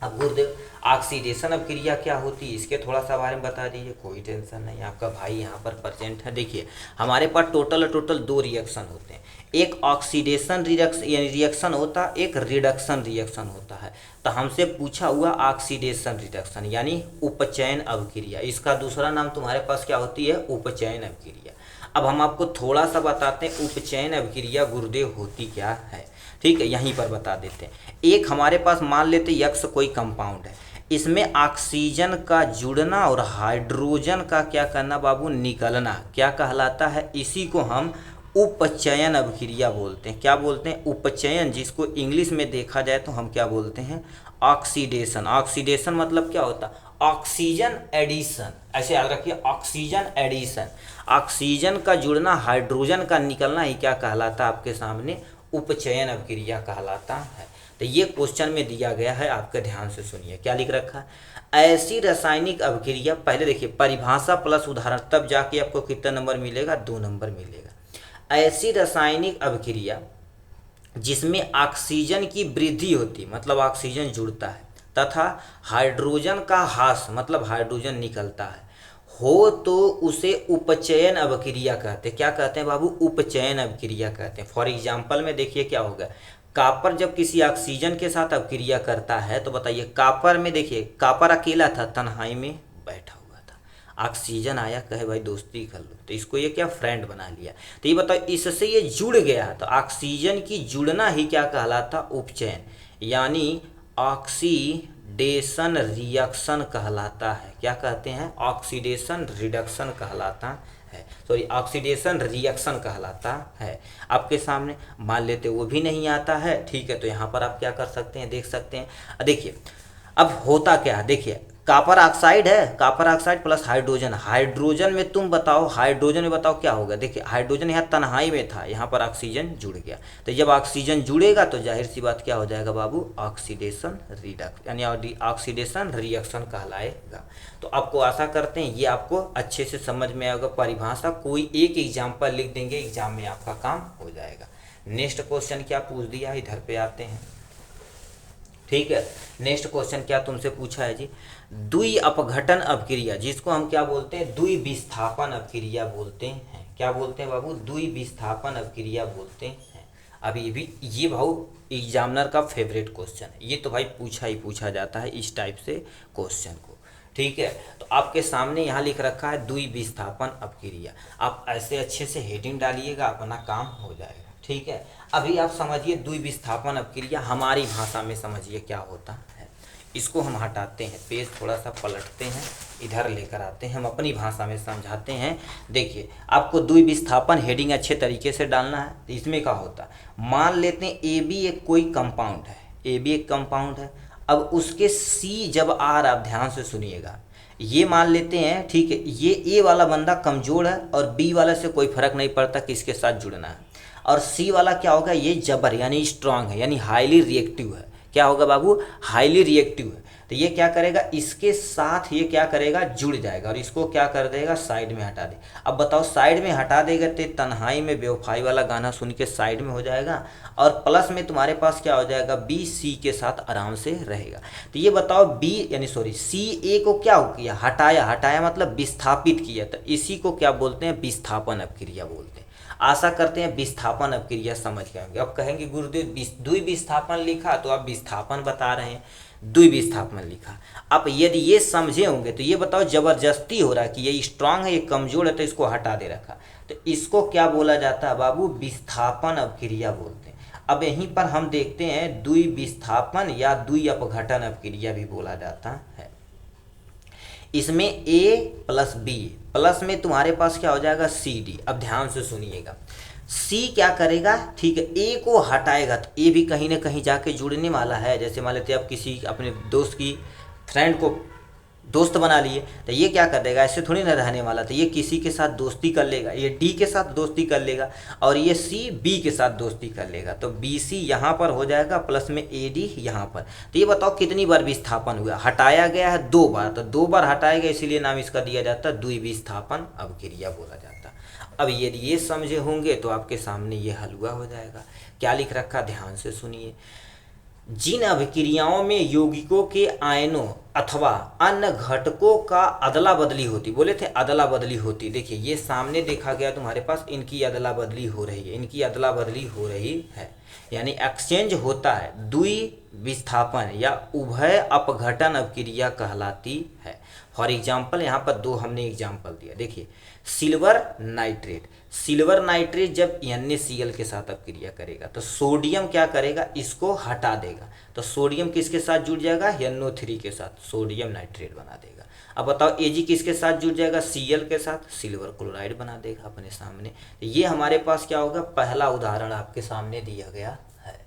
अब गुरुदेव ऑक्सीडेशन अभिक्रिया क्या होती है, इसके थोड़ा सा बारे में बता दीजिए। कोई टेंशन नहीं, आपका भाई यहाँ पर प्रेजेंट है। देखिए हमारे पास टोटल दो रिएक्शन होते हैं, एक ऑक्सीडेशन रिएक्शन होता है, एक रिडक्शन रिएक्शन होता है। तो हमसे पूछा हुआ ऑक्सीडेशन रिडक्शन यानी उपचयन अभिक्रिया, इसका दूसरा नाम तुम्हारे पास क्या होती है, उपचयन अभिक्रिया। अब हम आपको थोड़ा सा बताते हैं उपचयन अभिक्रिया गुरुदेव होती क्या है, ठीक है, यहीं पर बता देते हैं। एक हमारे पास मान लेते यक्स कोई कंपाउंड है, इसमें ऑक्सीजन का जुड़ना और हाइड्रोजन का क्या करना बाबू, निकलना, क्या कहलाता है, इसी को हम उपचयन अभिक्रिया बोलते हैं। क्या बोलते हैं, उपचयन, जिसको इंग्लिश में देखा जाए तो हम क्या बोलते हैं, ऑक्सीडेशन। ऑक्सीडेशन मतलब क्या होता है, ऑक्सीजन एडिशन, ऐसे याद रखिए, ऑक्सीजन एडिशन, ऑक्सीजन का जुड़ना हाइड्रोजन का निकलना ही क्या कहलाता है, आपके सामने उपचयन अभिक्रिया कहलाता है। तो ये क्वेश्चन में दिया गया है, आपका ध्यान से सुनिए क्या लिख रखा है। ऐसी रासायनिक अभिक्रिया, पहले देखिए परिभाषा प्लस उदाहरण, तब जाके आपको कितना नंबर मिलेगा, 2 नंबर मिलेगा। ऐसी रासायनिक अभिक्रिया जिसमें ऑक्सीजन की वृद्धि होती, मतलब ऑक्सीजन जुड़ता है, तथा हाइड्रोजन का ह्रास, मतलब हाइड्रोजन निकलता है, हो तो उसे उपचयन अभिक्रिया कहते हैं। क्या कहते हैं बाबू, उपचयन अभिक्रिया कहते हैं। फॉर एग्जाम्पल में देखिए क्या होगा, कॉपर जब किसी ऑक्सीजन के साथ अभिक्रिया करता है तो बताइए, कॉपर में देखिए, कॉपर अकेला था, तन्हाई में बैठा हुआ था, ऑक्सीजन आया कहे भाई दोस्ती कर लो, तो इसको ये क्या फ्रेंड बना लिया। तो ये बताओ इससे ये जुड़ गया, तो ऑक्सीजन की जुड़ना ही क्या कहलाता, उपचयन, यानी ऑक्सीडेशन रिएक्शन कहलाता है। क्या कहते हैं, ऑक्सीडेशन रिडक्शन कहलाता है, सॉरी ऑक्सीडेशन रिएक्शन कहलाता है। आपके सामने मान लेते वो भी नहीं आता है, ठीक है, तो यहाँ पर आप क्या कर सकते हैं, देख सकते हैं। देखिए अब होता क्या है, देखिए कॉपर ऑक्साइड है, copper oxide plus hydrogen, hydrogen में तुम बताओ, हाइड्रोजन में बताओ क्या होगा। देखिए हाइड्रोजन यहाँ तन्हाई में था, यहाँ पर ऑक्सीजन जुड़ गया, तो जब ऑक्सीजन जुड़ेगा तो जाहिर सी बात क्या हो जाएगा बाबू, ऑक्सीडेशन रिडक्शन यानी ऑक्सीडेशन रिएक्शन कहलाएगा। तो आपको आशा करते हैं ये आपको अच्छे से समझ में आएगा। परिभाषा कोई एक एग्जाम्पल लिख देंगे, एग्जाम में आपका काम हो जाएगा। नेक्स्ट क्वेश्चन क्या पूछ दिया, इधर पे आते हैं, ठीक है। नेक्स्ट क्वेश्चन क्या तुमसे पूछा है जी, द्वि अपघटन अभिक्रिया, जिसको हम क्या बोलते हैं, द्विविस्थापन अभिक्रिया बोलते हैं। क्या बोलते हैं बाबू, द्विविस्थापन अभिक्रिया बोलते हैं। अभी भी ये भाऊ एग्जामिनर का फेवरेट क्वेश्चन है, ये तो भाई पूछा ही पूछा जाता है इस टाइप से क्वेश्चन को, ठीक है। तो आपके सामने यहाँ लिख रखा है द्विविस्थापन अभिक्रिया, आप ऐसे अच्छे से हेडिंग डालिएगा, अपना काम हो जाएगा, ठीक है। अभी आप समझिए द्विविस्थापन अभिक्रिया हमारी भाषा में समझिए क्या होता है। इसको हम हटाते हैं, पेज थोड़ा सा पलटते हैं, इधर लेकर आते हैं, हम अपनी भाषा में समझाते हैं। देखिए आपको द्विविस्थापन हेडिंग अच्छे तरीके से डालना है। तो इसमें क्या होता है, मान लेते हैं ए बी एक कोई कंपाउंड है, ए बी एक कंपाउंड है, अब उसके सी जब आ रहा, आप ध्यान से सुनिएगा, ये मान लेते हैं, ठीक है, ये ए वाला बंदा कमज़ोर है और बी वाला से कोई फर्क नहीं पड़ता किसके साथ जुड़ना है, और सी वाला क्या होगा, ये जबर यानी स्ट्रांग है, यानी हाईली रिएक्टिव है। क्या होगा बाबू, हाईली रिएक्टिव है। तो ये क्या करेगा, इसके साथ ये क्या करेगा, जुड़ जाएगा और इसको क्या कर देगा, साइड में हटा दे। अब बताओ साइड में हटा देगा तो तन्हाई में बेवफाई वाला गाना सुन के साइड में हो जाएगा, और प्लस में तुम्हारे पास क्या हो जाएगा, बी सी के साथ आराम से रहेगा। तो ये बताओ बी यानी सॉरी सी ए को क्या किया, हटाया, हटाया मतलब विस्थापित किया, तो इसी को क्या बोलते हैं, विस्थापन अभिक्रिया बोलते हैं। आशा करते हैं विस्थापन अभिक्रिया समझ के आएंगे। अब कहेंगे गुरुदेव द्विविस्थापन लिखा तो आप विस्थापन बता रहे हैं, द्विविस्थापन लिखा। आप यदि ये समझे होंगे तो ये बताओ जबरदस्ती हो रहा है कि ये स्ट्रांग है, ये कमजोर है, तो इसको हटा दे रखा, तो इसको क्या बोला जाता है बाबू, विस्थापन अभिक्रिया बोलते हैं। अब यहीं पर हम देखते हैं द्विविस्थापन या द्वि अपघटन अभिक्रिया भी बोला जाता है। इसमें ए प्लस बी प्लस में तुम्हारे पास क्या हो जाएगा सी डी। अब ध्यान से सुनिएगा, सी क्या करेगा, ठीक है, ए को हटाएगा तो ए भी कहीं ना कहीं जाके जुड़ने वाला है। जैसे मान लेते हैं आप किसी अपने दोस्त की फ्रेंड को दोस्त बना लिए, तो ये क्या कर देगा, ऐसे थोड़ी ना रहने वाला, तो ये किसी के साथ दोस्ती कर लेगा, ये डी के साथ दोस्ती कर लेगा और ये सी बी के साथ दोस्ती कर लेगा। तो बी सी यहाँ पर हो जाएगा प्लस में ए डी यहाँ पर। तो ये बताओ कितनी बार विस्थापन हुआ, हटाया गया है 2 बार, तो 2 बार हटाया गया इसीलिए नाम इसका दिया जाता है द्विविस्थापन अभिक्रिया बोला जाता है। अब यदि ये समझे होंगे तो आपके सामने ये हलवा हो जाएगा। क्या लिख रखा, ध्यान से सुनिए। जिन अभिक्रियाओं में यौगिकों के आयनों अथवा अन्य घटकों का अदला बदली होती, बोले थे अदला बदली होती, देखिए ये सामने देखा गया तुम्हारे पास, इनकी अदला बदली हो रही है, इनकी अदला बदली हो रही है, यानी एक्सचेंज होता है। द्विविस्थापन या उभय अपघटन अभिक्रिया कहलाती है। फॉर एग्जाम्पल यहाँ पर 2 हमने एग्जाम्पल दिया, देखिए सिल्वर नाइट्रेट, सिल्वर नाइट्रेट जब NaCl के साथ अपक्रिया करेगा तो सोडियम क्या करेगा, इसको हटा देगा, तो सोडियम किसके साथ जुड़ जाएगा, NO3 के साथ, सोडियम नाइट्रेट बना देगा। अब बताओ Ag किसके साथ जुड़ जाएगा, Cl के साथ, सिल्वर क्लोराइड बना देगा अपने सामने। तो ये हमारे पास क्या होगा, पहला उदाहरण आपके सामने दिया गया है,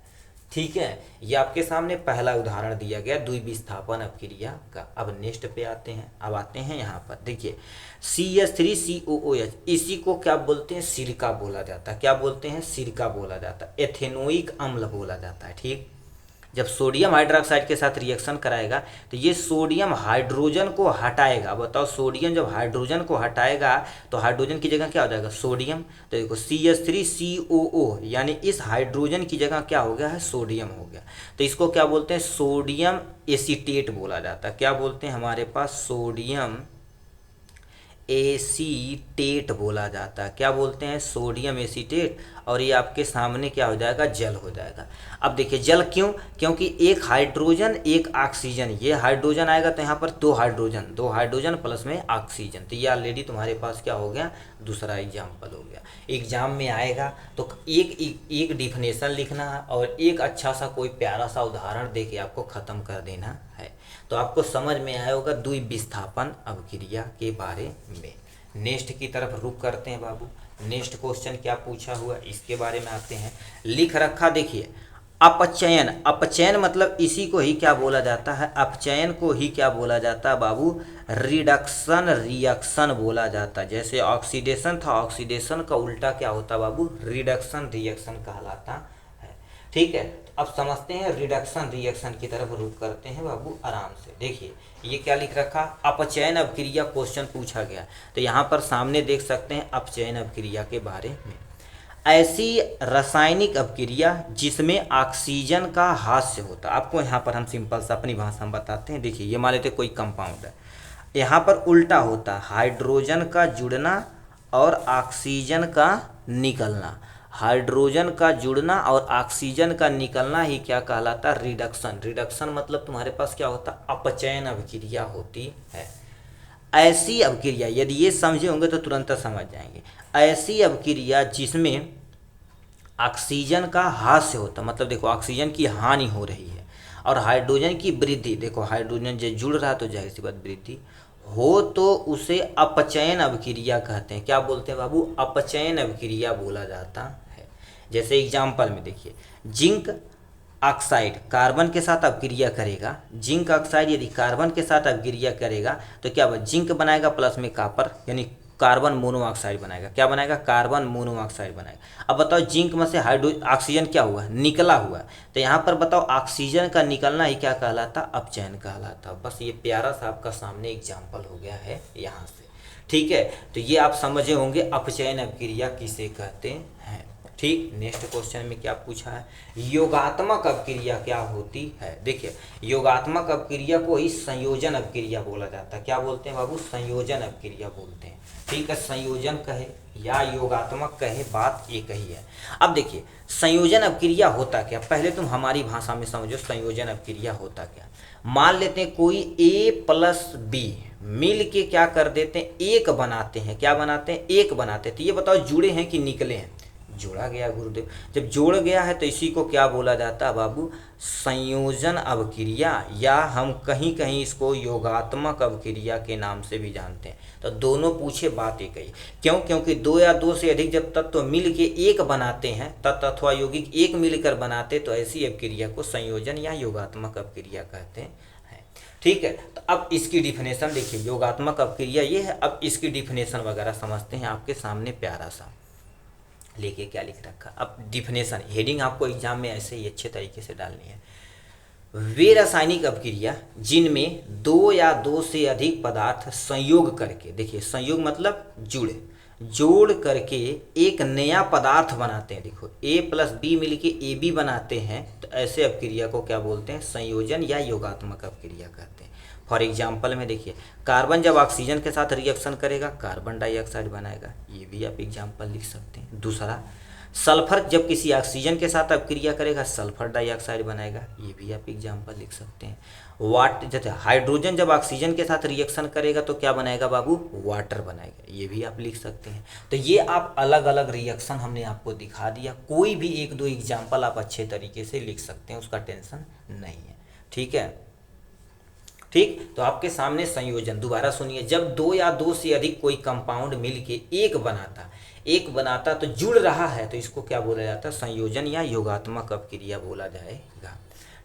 ठीक है, ये आपके सामने पहला उदाहरण दिया गया द्विविस्थापन अभिक्रिया का। अब नेक्स्ट पे आते हैं, अब आते हैं यहाँ पर, देखिए CH3COOH, इसी को क्या बोलते हैं, सिरका बोला जाता है। क्या बोलते हैं, सिरका बोला जाता है, एथेनोइक अम्ल बोला जाता है, ठीक। जब सोडियम हाइड्रोक्साइड के साथ रिएक्शन कराएगा तो ये सोडियम हाइड्रोजन को हटाएगा। बताओ सोडियम जब हाइड्रोजन को हटाएगा तो हाइड्रोजन की जगह क्या हो जाएगा, सोडियम। तो देखो CH3COO, यानी इस हाइड्रोजन की जगह क्या हो गया है, सोडियम हो गया। तो इसको क्या बोलते हैं, सोडियम एसीटेट बोला जाता है। क्या बोलते हैं, हमारे पास सोडियम एसीटेट बोला जाता है। क्या बोलते हैं, सोडियम एसीटेट। और ये आपके सामने क्या हो जाएगा, जल हो जाएगा। अब देखिए जल क्यों, क्योंकि एक हाइड्रोजन एक ऑक्सीजन, ये हाइड्रोजन आएगा तो यहाँ पर 2 हाइड्रोजन प्लस में ऑक्सीजन। तो ये ऑलरेडी तुम्हारे पास क्या हो गया, दूसरा एग्जाम्पल हो गया। एग्जाम में आएगा तो एक डिफिनेशन लिखना है और एक अच्छा सा कोई प्यारा सा उदाहरण दे के आपको ख़त्म कर देना है। तो आपको समझ में आया होगा द्विविस्थापन अभिक्रिया के बारे में। नेक्स्ट की तरफ रुक करते हैं बाबू। नेक्स्ट क्वेश्चन क्या पूछा हुआ इसके बारे में आते हैं। लिख रखा देखिए, अपचयन, अपचयन मतलब इसी को ही क्या बोला जाता है, अपचयन को ही क्या बोला जाता है बाबू, रिडक्शन रिएक्शन बोला जाता है। जैसे ऑक्सीडेशन था, ऑक्सीडेशन का उल्टा क्या होता है बाबू, रिडक्शन रिएक्शन कहलाता है, ठीक है। अब समझते हैं रिडक्शन रिएक्शन की तरफ रुक करते हैं बाबू आराम से। देखिए ये क्या लिख रखा, अपचयन अभिक्रिया क्वेश्चन पूछा गया। तो यहाँ पर सामने देख सकते हैं अपचयन अभिक्रिया के बारे में। ऐसी रासायनिक अभिक्रिया जिसमें ऑक्सीजन का हास्य होता, आपको यहाँ पर हम सिंपल सा अपनी भाषा में बताते हैं। देखिए ये मान लेते कोई कंपाउंड है, यहाँ पर उल्टा होता, हाइड्रोजन का जुड़ना और ऑक्सीजन का निकलना। हाइड्रोजन का जुड़ना और ऑक्सीजन का निकलना ही क्या कहलाता, रिडक्शन। रिडक्शन मतलब तुम्हारे पास क्या होता, अपचयन अभिक्रिया होती है। ऐसी अभिक्रिया, यदि ये समझे होंगे तो तुरंत समझ जाएंगे। ऐसी अभिक्रिया जिसमें ऑक्सीजन का हास्य होता, मतलब देखो ऑक्सीजन की हानि हो रही है और हाइड्रोजन की वृद्धि, देखो हाइड्रोजन जो जुड़ रहा है तो जाहिर सी बात वृद्धि हो, तो उसे अपचयन अभिक्रिया कहते हैं। क्या बोलते हैं बाबू, अपचयन अभिक्रिया बोला जाता है। जैसे एग्जाम्पल में देखिए, जिंक ऑक्साइड कार्बन के साथ अभिक्रिया करेगा, जिंक ऑक्साइड यदि कार्बन के साथ अभिक्रिया करेगा तो क्या जिंक बनाएगा प्लस में कॉपर, यानी कार्बन मोनोऑक्साइड बनाएगा। क्या बनाएगा, कार्बन मोनोऑक्साइड बनाएगा। अब बताओ जिंक में से ऑक्सीजन क्या हुआ, निकला हुआ। तो यहाँ पर बताओ ऑक्सीजन का निकलना ही क्या कहलाता, अपचयन कहलाता। बस ये प्यारा सा आपका सामने एग्जाम्पल हो गया है यहाँ से, ठीक है। तो ये आप समझे होंगे अपचयन अभिक्रिया किसे कहते हैं, ठीक। नेक्स्ट क्वेश्चन में क्या पूछा है, योगात्मक अभिक्रिया क्या होती है। देखिए योगात्मक अभिक्रिया को ही संयोजन अभिक्रिया बोला जाता है। क्या बोलते हैं बाबू, संयोजन अभिक्रिया बोलते हैं, ठीक है। संयोजन कहे या योगात्मक कहे, बात एक ही है। अब देखिए संयोजन अभिक्रिया होता क्या, पहले तुम हमारी भाषा में समझो संयोजन अभिक्रिया होता क्या। मान लेते हैं कोई A प्लस B मिल के क्या कर देते हैं, एक बनाते हैं। क्या बनाते हैं, एक बनाते हैं। तो ये बताओ जुड़े हैं कि निकले हैं, जोड़ा गया गुरुदेव। जब जोड़ गया है तो इसी को क्या बोला जाता है बाबू, संयोजन अवक्रिया, या हम कहीं कहीं इसको योगात्मक अवक्रिया के नाम से भी जानते हैं। तो दोनों पूछे बात एक ही, क्यों? क्योंकि दो या दो से अधिक जब तत्व मिल के एक बनाते हैं, तत्व अथवा यौगिक एक मिलकर बनाते, तो ऐसी अवक्रिया को संयोजन या योगात्मक अवक्रिया कहते हैं। ठीक है, तो अब इसकी डिफिनेशन देखिए, योगात्मक अवक्रिया ये है। अब इसकी डिफिनेशन वगैरह समझते हैं। आपके सामने प्यारा सा लेके क्या लिख रखा, अब डिफिनेशन हेडिंग आपको एग्जाम में ऐसे ही अच्छे तरीके से डालनी है। वे रासायनिक अवक्रिया जिनमें दो या दो से अधिक पदार्थ संयोग करके, देखिए संयोग मतलब जोड़ करके एक नया पदार्थ बनाते हैं। देखो A+B मिलके AB बनाते हैं, तो ऐसे अवक्रिया को क्या बोलते हैं, संयोजन या योगात्मक अवक्रिया कहते हैं। फॉर एग्जाम्पल में देखिए, कार्बन जब ऑक्सीजन के साथ रिएक्शन करेगा कार्बन डाइऑक्साइड बनाएगा, ये भी आप एग्जाम्पल लिख सकते हैं। दूसरा, सल्फर जब किसी ऑक्सीजन के साथ अवक्रिया करेगा सल्फर डाइऑक्साइड बनाएगा, ये भी आप एग्जाम्पल लिख सकते हैं। जैसे हाइड्रोजन जब ऑक्सीजन के साथ रिएक्शन करेगा तो क्या बनाएगा बाबू, वाटर बनाएगा, ये भी आप लिख सकते हैं। तो ये आप अलग अलग रिएक्शन हमने आपको दिखा दिया, कोई भी एक दो एग्जाम्पल आप अच्छे तरीके से लिख सकते हैं, उसका टेंशन नहीं है। ठीक है, ठीक। तो आपके सामने संयोजन, दोबारा सुनिए, जब दो या दो से अधिक कोई कंपाउंड मिलके एक बनाता तो जुड़ रहा है, तो इसको क्या बोला जाता है, संयोजन या योगात्मक अवक्रिया बोला जाएगा।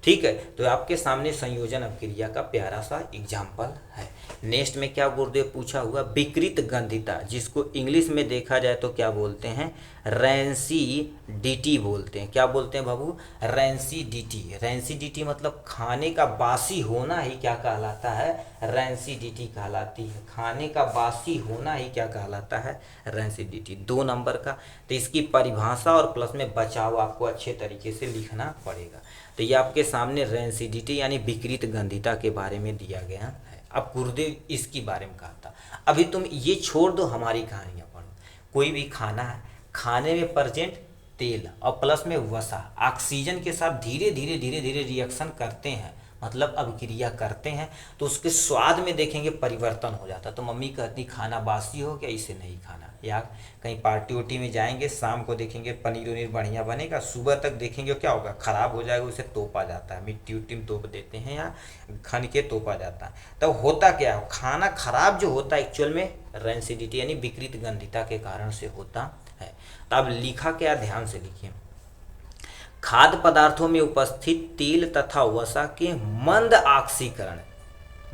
ठीक है, तो आपके सामने संयोजन अवक्रिया का प्यारा सा एग्जाम्पल है। नेक्स्ट में क्या गुरुदेव पूछा हुआ, विकृत गंधिता, जिसको इंग्लिश में देखा जाए तो क्या बोलते हैं, रैंसिडिटी बोलते हैं। क्या बोलते हैं बाबू, रैंसिडिटी। रैंसिडिटी मतलब खाने का बासी होना ही क्या कहलाता है, रैंसिडिटी कहलाती है। खाने का बासी होना ही क्या कहलाता है, रैंसिडिटी। 2 नंबर का, तो इसकी परिभाषा और प्लस में बचाव आपको अच्छे तरीके से लिखना पड़ेगा। तो ये आपके सामने रैंसिडिटी यानी विकृत गंधिता के बारे में दिया गया है। अब गुरुदेव इसके बारे में कहा था, अभी तुम ये छोड़ दो, हमारी कहानियाँ पढ़ो। कोई भी खाना है, खाने में प्रेजेंट तेल और प्लस में वसा ऑक्सीजन के साथ धीरे धीरे रिएक्शन करते हैं, मतलब अभिक्रिया करते हैं, तो उसके स्वाद में देखेंगे परिवर्तन हो जाता। तो मम्मी कहती खाना बासी हो गया, इसे नहीं खाना। या कहीं पार्टी उर्टी में जाएंगे, शाम को देखेंगे पनीर उनीर बढ़िया बनेगा, सुबह तक देखेंगे क्या होगा, ख़राब हो जाएगा, उसे तोपा जाता है, मिट्टी उट्टी में तोप देते हैं या खन के तोपा जाता है। तब होता क्या है, खाना खराब जो होता है एक्चुअल में रैंसिडिटी यानी विकृत गंधिता के कारण से होता है। तब लिखा क्या, ध्यान से लिखिए, खाद्य पदार्थों में उपस्थित तेल तथा वसा के मंद ऑक्सीकरण।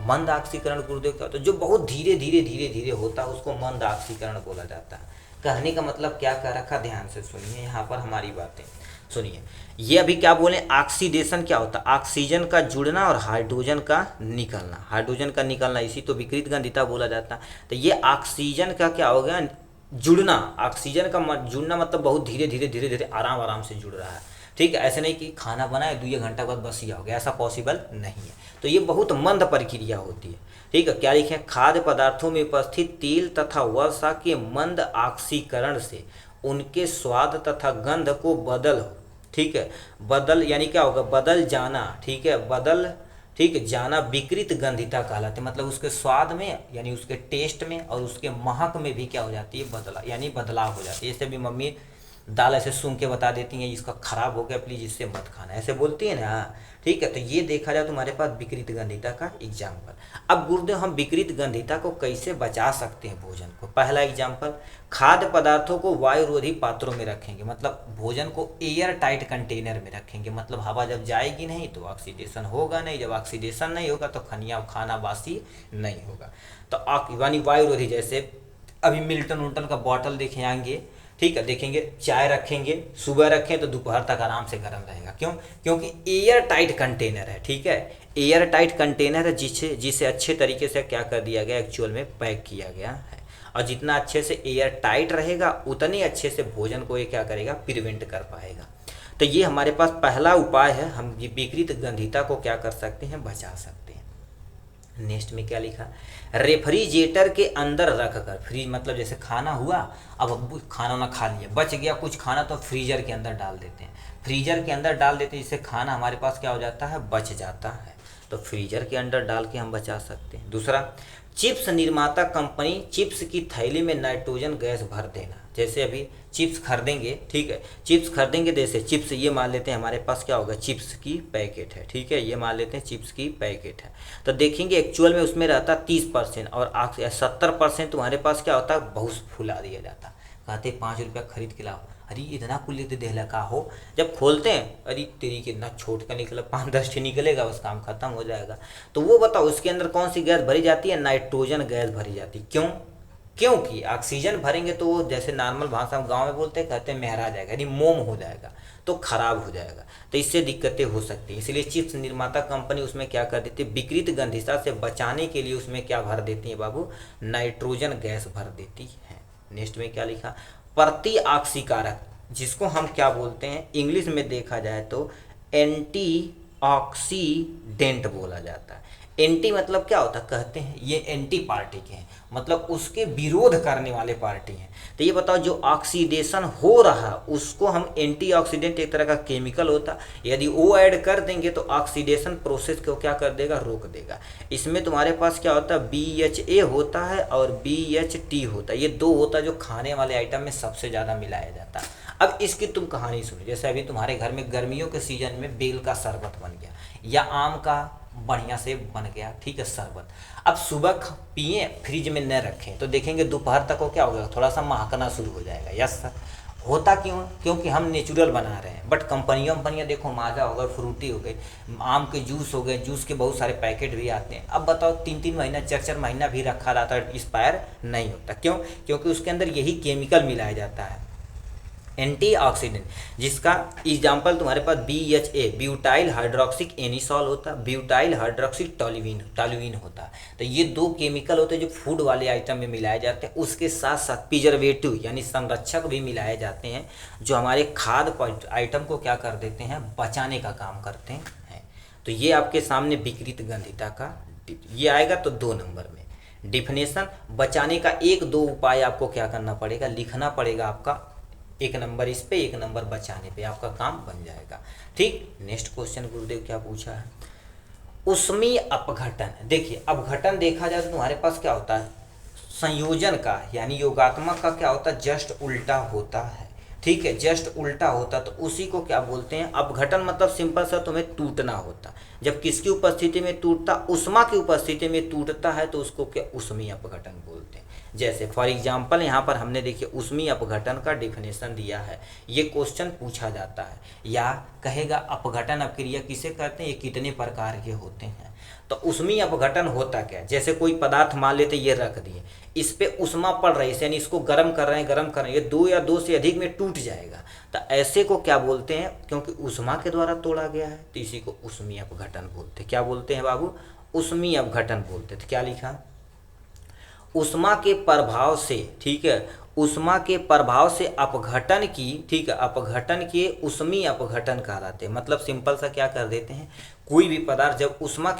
मंद ऑक्सीकरण गुरुदेव क्या होता है, जो बहुत धीरे धीरे होता है उसको मंद ऑक्सीकरण बोला जाता है। कहने का मतलब क्या कह रखा, ध्यान से सुनिए, यहाँ पर हमारी बातें सुनिए। ये अभी क्या बोले, ऑक्सीडेशन क्या होता है, ऑक्सीजन का जुड़ना और हाइड्रोजन का निकलना। हाइड्रोजन का निकलना इसी तो विकृत गंधिता बोला जाता है। तो ये ऑक्सीजन का क्या हो गया, जुड़ना। ऑक्सीजन का जुड़ना मतलब बहुत धीरे धीरे आराम से जुड़ रहा है। ठीक है, ऐसे नहीं कि खाना बनाए 2 घंटा बाद बस ही हो गया, ऐसा पॉसिबल नहीं है। तो ये बहुत मंद प्रक्रिया होती है। ठीक है, क्या लिखें, खाद्य पदार्थों में उपस्थित तेल तथा वसा के मंद ऑक्सीकरण से उनके स्वाद तथा गंध को ठीक है, बदल यानी क्या होगा, बदल जाना। ठीक है, ठीक है, जाना विकृत गंधिता कहलाते, मतलब उसके स्वाद में यानी उसके टेस्ट में और उसके महक में भी क्या हो जाती है, यानी बदलाव हो जाती है। इससे भी मम्मी दाल ऐसे सूंघ के बता देती हैं, इसका खराब हो गया प्लीज इससे मत खाना, ऐसे बोलती है ना। ठीक है, तो ये देखा जाए तुम्हारे पास विकृत गंधिता का एग्जाम्पल। अब गुरुदेव हम विकृत गंधिता को कैसे बचा सकते हैं भोजन को। पहला एग्जाम्पल, खाद्य पदार्थों को वायुरोधी पात्रों में रखेंगे, मतलब भोजन को एयर टाइट कंटेनर में रखेंगे, मतलब हवा जब जाएगी नहीं तो ऑक्सीडेशन होगा नहीं, जब ऑक्सीडेशन नहीं होगा तो खाना बासी नहीं होगा। तो यानी वायुरोधी, जैसे अभी मिल्टन उल्टन का बॉटल देखे आएंगे, ठीक है, देखेंगे चाय रखेंगे, सुबह रखें तो दोपहर तक आराम से गर्म रहेगा। क्यों, क्योंकि एयर टाइट कंटेनर है। ठीक है, एयर टाइट कंटेनर है जिसे अच्छे तरीके से क्या कर दिया गया, एक्चुअल में पैक किया गया है। और जितना अच्छे से एयर टाइट रहेगा उतने अच्छे से भोजन को ये क्या करेगा, प्रिवेंट कर पाएगा। तो ये हमारे पास पहला उपाय है, हम ये विकृत गंधिता को क्या कर सकते हैं, बचा सकते हैं। नेक्स्ट में क्या लिखा, रेफ्रिजरेटर के अंदर रखकर, फ्रीज मतलब जैसे खाना हुआ, अब खाना ना खा लिया, बच गया कुछ खाना तो फ्रीजर के अंदर डाल देते हैं। फ्रीजर के अंदर डाल देते हैं, जिससे खाना हमारे पास क्या हो जाता है, बच जाता है। तो फ्रीजर के अंदर डाल के हम बचा सकते हैं। दूसरा, चिप्स निर्माता कंपनी चिप्स की थैली में नाइट्रोजन गैस भर देना। जैसे अभी चिप्स खरीदेंगे, ठीक है, चिप्स खरीदेंगे, जैसे चिप्स ये मान लेते हैं हमारे पास क्या होगा, चिप्स की पैकेट है, ठीक है, ये मान लेते हैं चिप्स की पैकेट है। तो देखेंगे एक्चुअल में उसमें रहता 30% और 70% तुम्हारे पास क्या होता है, बहुत फुला दिया जाता। कहते 5 रुपया खरीद के लाओ, अरे इतना कुल लेते देहला का हो, जब खोलते हैं अरे तेरी कितना छोट का निकला, 5-10 निकलेगा, बस काम खत्म हो जाएगा। तो वो बताओ उसके अंदर कौन सी गैस भरी जाती है, नाइट्रोजन गैस भरी जाती है। क्यों? क्योंकि ऑक्सीजन भरेंगे तो वो जैसे नॉर्मल भाषा में गाँव में बोलते हैं, कहते हैं मेहरा जाएगा, यानी मोम हो जाएगा, तो खराब हो जाएगा, तो इससे दिक्कतें हो सकती हैं। इसलिए चिप्स निर्माता कंपनी उसमें क्या कर देती है, विकृत गंधिता से बचाने के लिए उसमें क्या भर देती है बाबू, नाइट्रोजन गैस भर देती है। नेक्स्ट में क्या लिखा, प्रति ऑक्सीकारक, जिसको हम क्या बोलते हैं इंग्लिश में देखा जाए तो एंटी ऑक्सीडेंट बोला जाता है। एंटी मतलब क्या होता है, कहते हैं ये एंटी पार्टी के हैं, मतलब उसके विरोध करने वाले पार्टी हैं। तो ये बताओ जो ऑक्सीडेशन हो रहा उसको हम एंटीऑक्सीडेंट, एक तरह का केमिकल होता, यदि वो ऐड कर देंगे तो ऑक्सीडेशन प्रोसेस को क्या कर देगा, रोक देगा। इसमें तुम्हारे पास क्या होता है, BHA होता है और BHT होता है, ये दो होता है जो खाने वाले आइटम में सबसे ज़्यादा मिलाया जाता है। अब इसकी तुम कहानी सुनो, जैसे अभी तुम्हारे घर में गर्मियों के सीजन में बेल का शरबत बन गया या आम का बढ़िया से बन गया, ठीक है, शरबत। अब सुबह पिए, फ्रिज में न रखें, तो देखेंगे दोपहर तक को क्या होगा, थोड़ा सा महकना शुरू हो जाएगा। यस सर, होता क्यों, क्योंकि हम नेचुरल बना रहे हैं। बट कंपनियां देखो, माजा हो गए, फ्रूटी हो गई, आम के जूस हो गए, जूस के बहुत सारे पैकेट भी आते हैं। अब बताओ 3-3 महीना 4-4 महीना भी रखा रहता है, एक्सपायर नहीं होता। क्यों? क्योंकि उसके अंदर यही केमिकल मिलाया जाता है, एंटीऑक्सीडेंट, जिसका एग्जाम्पल तुम्हारे पास BHA, ब्यूटाइल हाइड्रोक्सिक एनिसॉल होता है, ब्यूटाइल हाइड्रोक्सिक टॉल्यूइन होता है। तो ये दो केमिकल होते हैं जो फूड वाले आइटम में मिलाए जाते हैं। उसके साथ साथ प्रिजर्वेटिव यानी संरक्षक भी मिलाए जाते हैं, जो हमारे खाद्य आइटम को क्या कर देते हैं, बचाने का काम करते हैं। तो ये आपके सामने विकृत गंधिता का ये आएगा। तो 2 नंबर में डिफिनेशन, बचाने का 1-2 उपाय आपको क्या करना पड़ेगा, लिखना पड़ेगा। आपका 1 नंबर इस पे, 1 नंबर बचाने पे, आपका काम बन जाएगा। ठीक, नेक्स्ट क्वेश्चन गुरुदेव क्या पूछा है, उष्मीय अपघटन। देखिए अपघटन देखा जाए तो तुम्हारे पास क्या होता है, संयोजन का यानी योगात्मक का क्या होता है, जस्ट उल्टा होता है, ठीक है, जस्ट उल्टा होता, तो उसी को क्या बोलते हैं, अपघटन। मतलब सिंपल सा तुम्हें टूटना होता, जब किसकी उपस्थिति में टूटता, उष्मा की उपस्थिति में टूटता है, तो उसको क्या उष्मीय अपघटन बोलते हैं। जैसे फॉर एग्जाम्पल यहाँ पर हमने देखिए उष्मीय अपघटन का डिफिनेशन दिया है, ये क्वेश्चन पूछा जाता है, या कहेगा अपघटन अपक्रिया किसे कहते हैं, ये कितने प्रकार के होते हैं। तो उष्मीय अपघटन होता क्या, जैसे कोई पदार्थ मान लेते ये रख दिए, इस पे उष्मा पड़ रही है, यानी इसको गर्म कर रहे हैं, ये 2 या 2 से अधिक में टूट जाएगा। तो ऐसे को क्या बोलते हैं, क्योंकि उष्मा के द्वारा तोड़ा गया है, तो इसी को उष्मीय अपघटन बोलते हैं। क्या बोलते हैं बाबू, उष्मीय अपघटन बोलते थे। क्या लिखा, उष्मा के प्रभाव से, ठीक है, उष्मा के प्रभाव से अपघटन की, ठीक है, अपघटन के उष्मीय अपघटन कहलाते हैं। मतलब सिंपल सा क्या कर देते हैं, कोई भी पदार्थ जब उष्मा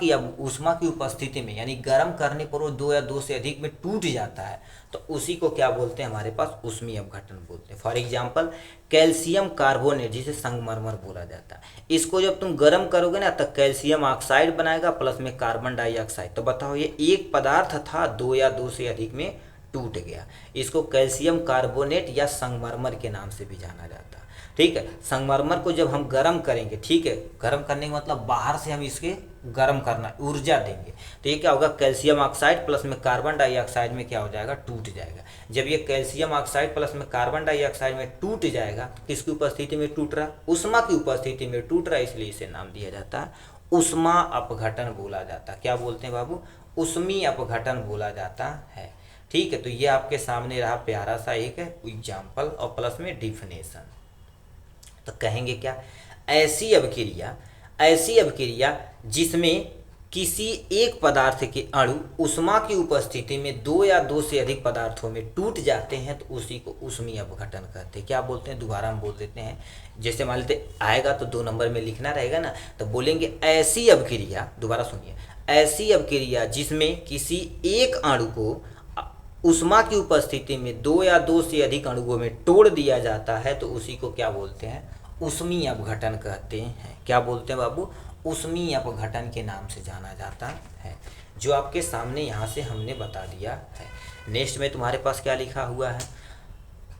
की उपस्थिति में यानी गर्म करने पर वो 2 या 2 से अधिक में टूट जाता है, तो उसी को क्या बोलते हैं, हमारे पास उष्मीय अपघटन बोलते हैं। फॉर एग्जाम्पल कैल्शियम कार्बोनेट, जिसे संगमरमर बोला जाता है, इसको जब तुम गर्म करोगे ना तो कैल्शियम ऑक्साइड बनाएगा प्लस में कार्बन डाइऑक्साइड। तो बताओ ये एक पदार्थ था, 2 या 2 से अधिक में टूट गया, इसको कैल्शियम कार्बोनेट या संगमरमर के नाम से भी जाना जाता है। ठीक है, संगमरमर को जब हम गर्म करेंगे, ठीक है, गर्म करने का मतलब बाहर से हम इसके गर्म करना, ऊर्जा देंगे, तो ये क्या होगा, कैल्शियम ऑक्साइड प्लस में कार्बन डाइऑक्साइड में क्या हो जाएगा, टूट जाएगा। जब ये कैल्शियम ऑक्साइड प्लस में कार्बन डाइऑक्साइड में टूट जाएगा, किसकी उपस्थिति में टूट रहा, उष्मा की उपस्थिति में टूट रहा है, इसलिए इसे नाम दिया जाता है उष्मा अपघटन बोला जाता है। क्या बोलते हैं बाबू, उष्मीय अपघटन बोला जाता है। ठीक है, तो ये आपके सामने रहा प्यारा सा एक एग्जाम्पल और प्लस में डिफिनेशन। तो कहेंगे क्या, ऐसी अभिक्रिया जिसमें किसी एक पदार्थ के अणु उष्मा की उपस्थिति में 2 या 2 से अधिक पदार्थों में टूट जाते हैं, तो उसी को उष्मीय अपघटन कहते हैं। क्या बोलते हैं, दोबारा हम बोल देते हैं, जैसे मान लेते आएगा तो 2 नंबर में लिखना रहेगा ना, तो बोलेंगे ऐसी अभिक्रिया, दोबारा सुनिए, ऐसी अभिक्रिया जिसमें किसी एक अणु को उष्मा की उपस्थिति में 2 या 2 से अधिक अणुओं में तोड़ दिया जाता है, तो उसी को क्या बोलते हैं, उष्मीय अपघटन कहते हैं। क्या बोलते हैं बाबू, ऊष्मीय अपघटन के नाम से जाना जाता है, जो आपके सामने यहाँ से हमने बता दिया है। नेक्स्ट में तुम्हारे पास क्या लिखा हुआ है,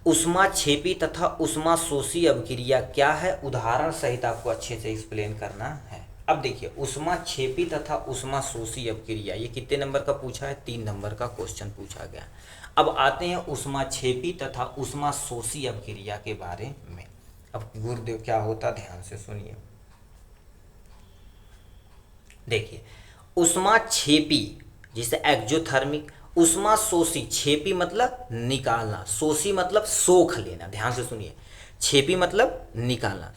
ऊष्माक्षेपी तथा ऊष्माशोषी अभिक्रिया क्या है, उदाहरण सहित आपको अच्छे से एक्सप्लेन करना है। अब देखिए ऊष्माक्षेपी तथा ऊष्माशोषी अभिक्रिया, ये कितने नंबर का पूछा है, 3 नंबर का क्वेश्चन पूछा गया। अब आते हैं ऊष्माक्षेपी तथा ऊष्माशोषी अभिक्रिया के बारे में। अब गुरुदेव क्या होता, ध्यान से सुनिए। देखिए ऊष्माक्षेपी जिसे एक्जोथर्मिक, ऊष्माशोषी, छेपी मतलब निकालना, शोषी मतलब सोख लेना, ध्यान से सुनिए। छेपी मतलब निकालना,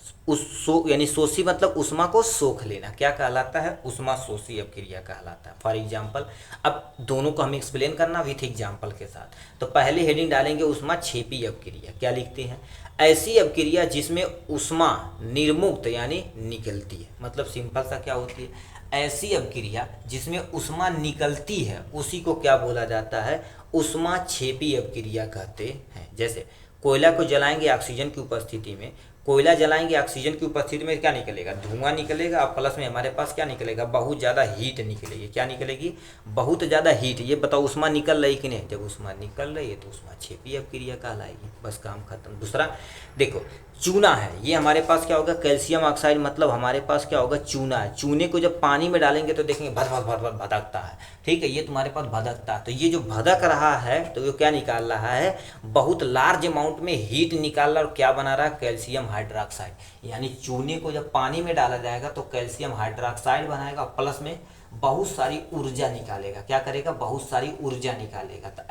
यानी शोषी मतलब ऊष्मा को सोख लेना, क्या कहलाता है, ऊष्माशोषी अभिक्रिया कहलाता है। फॉर एग्जाम्पल, अब दोनों को हमें एक्सप्लेन करना विथ एग्जाम्पल के साथ। तो पहले हेडिंग डालेंगे ऊष्माक्षेपी अभिक्रिया, क्या लिखते हैं, ऐसी अभिक्रिया जिसमें ऊष्मा निर्मुक्त यानी निकलती है। मतलब सिंपल सा क्या होती है, ऐसी अभिक्रिया जिसमें ऊष्मा निकलती है उसी को क्या बोला जाता है, ऊष्माक्षेपी अभिक्रिया कहते हैं। जैसे कोयला को जलाएंगे ऑक्सीजन की उपस्थिति में, कोयला जलाएंगे ऑक्सीजन की उपस्थिति में क्या निकलेगा, धुआं निकलेगा, और प्लस में हमारे पास क्या निकलेगा, बहुत ज़्यादा हीट निकलेगी। क्या निकलेगी, बहुत ज़्यादा हीट। ये बताओ ऊष्मा निकल रही कि नहीं, जब ऊष्मा निकल रही है तो ऊष्माक्षेपी अभिक्रिया कहलाएगी, बस काम खत्म। दूसरा देखो चूना है, ये हमारे पास क्या होगा, कैल्शियम ऑक्साइड, मतलब हमारे पास क्या होगा, चूना है। चूने को जब पानी में डालेंगे तो देखेंगे भद भद भद भद भदकता है, ठीक है, ये तुम्हारे पास भदकता है। तो ये जो भदक रहा है तो ये क्या निकाल रहा है, बहुत लार्ज अमाउंट में हीट निकाल रहा है, और क्या बना रहा है, कैल्शियम हाइड्रोक्साइड। यानी चूने को जब पानी में डाला जाएगा तो कैल्शियम हाइड्रोक्साइड बनाएगा, प्लस में बहुत सारी ऊर्जा निकालेगा। क्या करेगा, बहुत सारी ऊर्जा निकालेगा। तो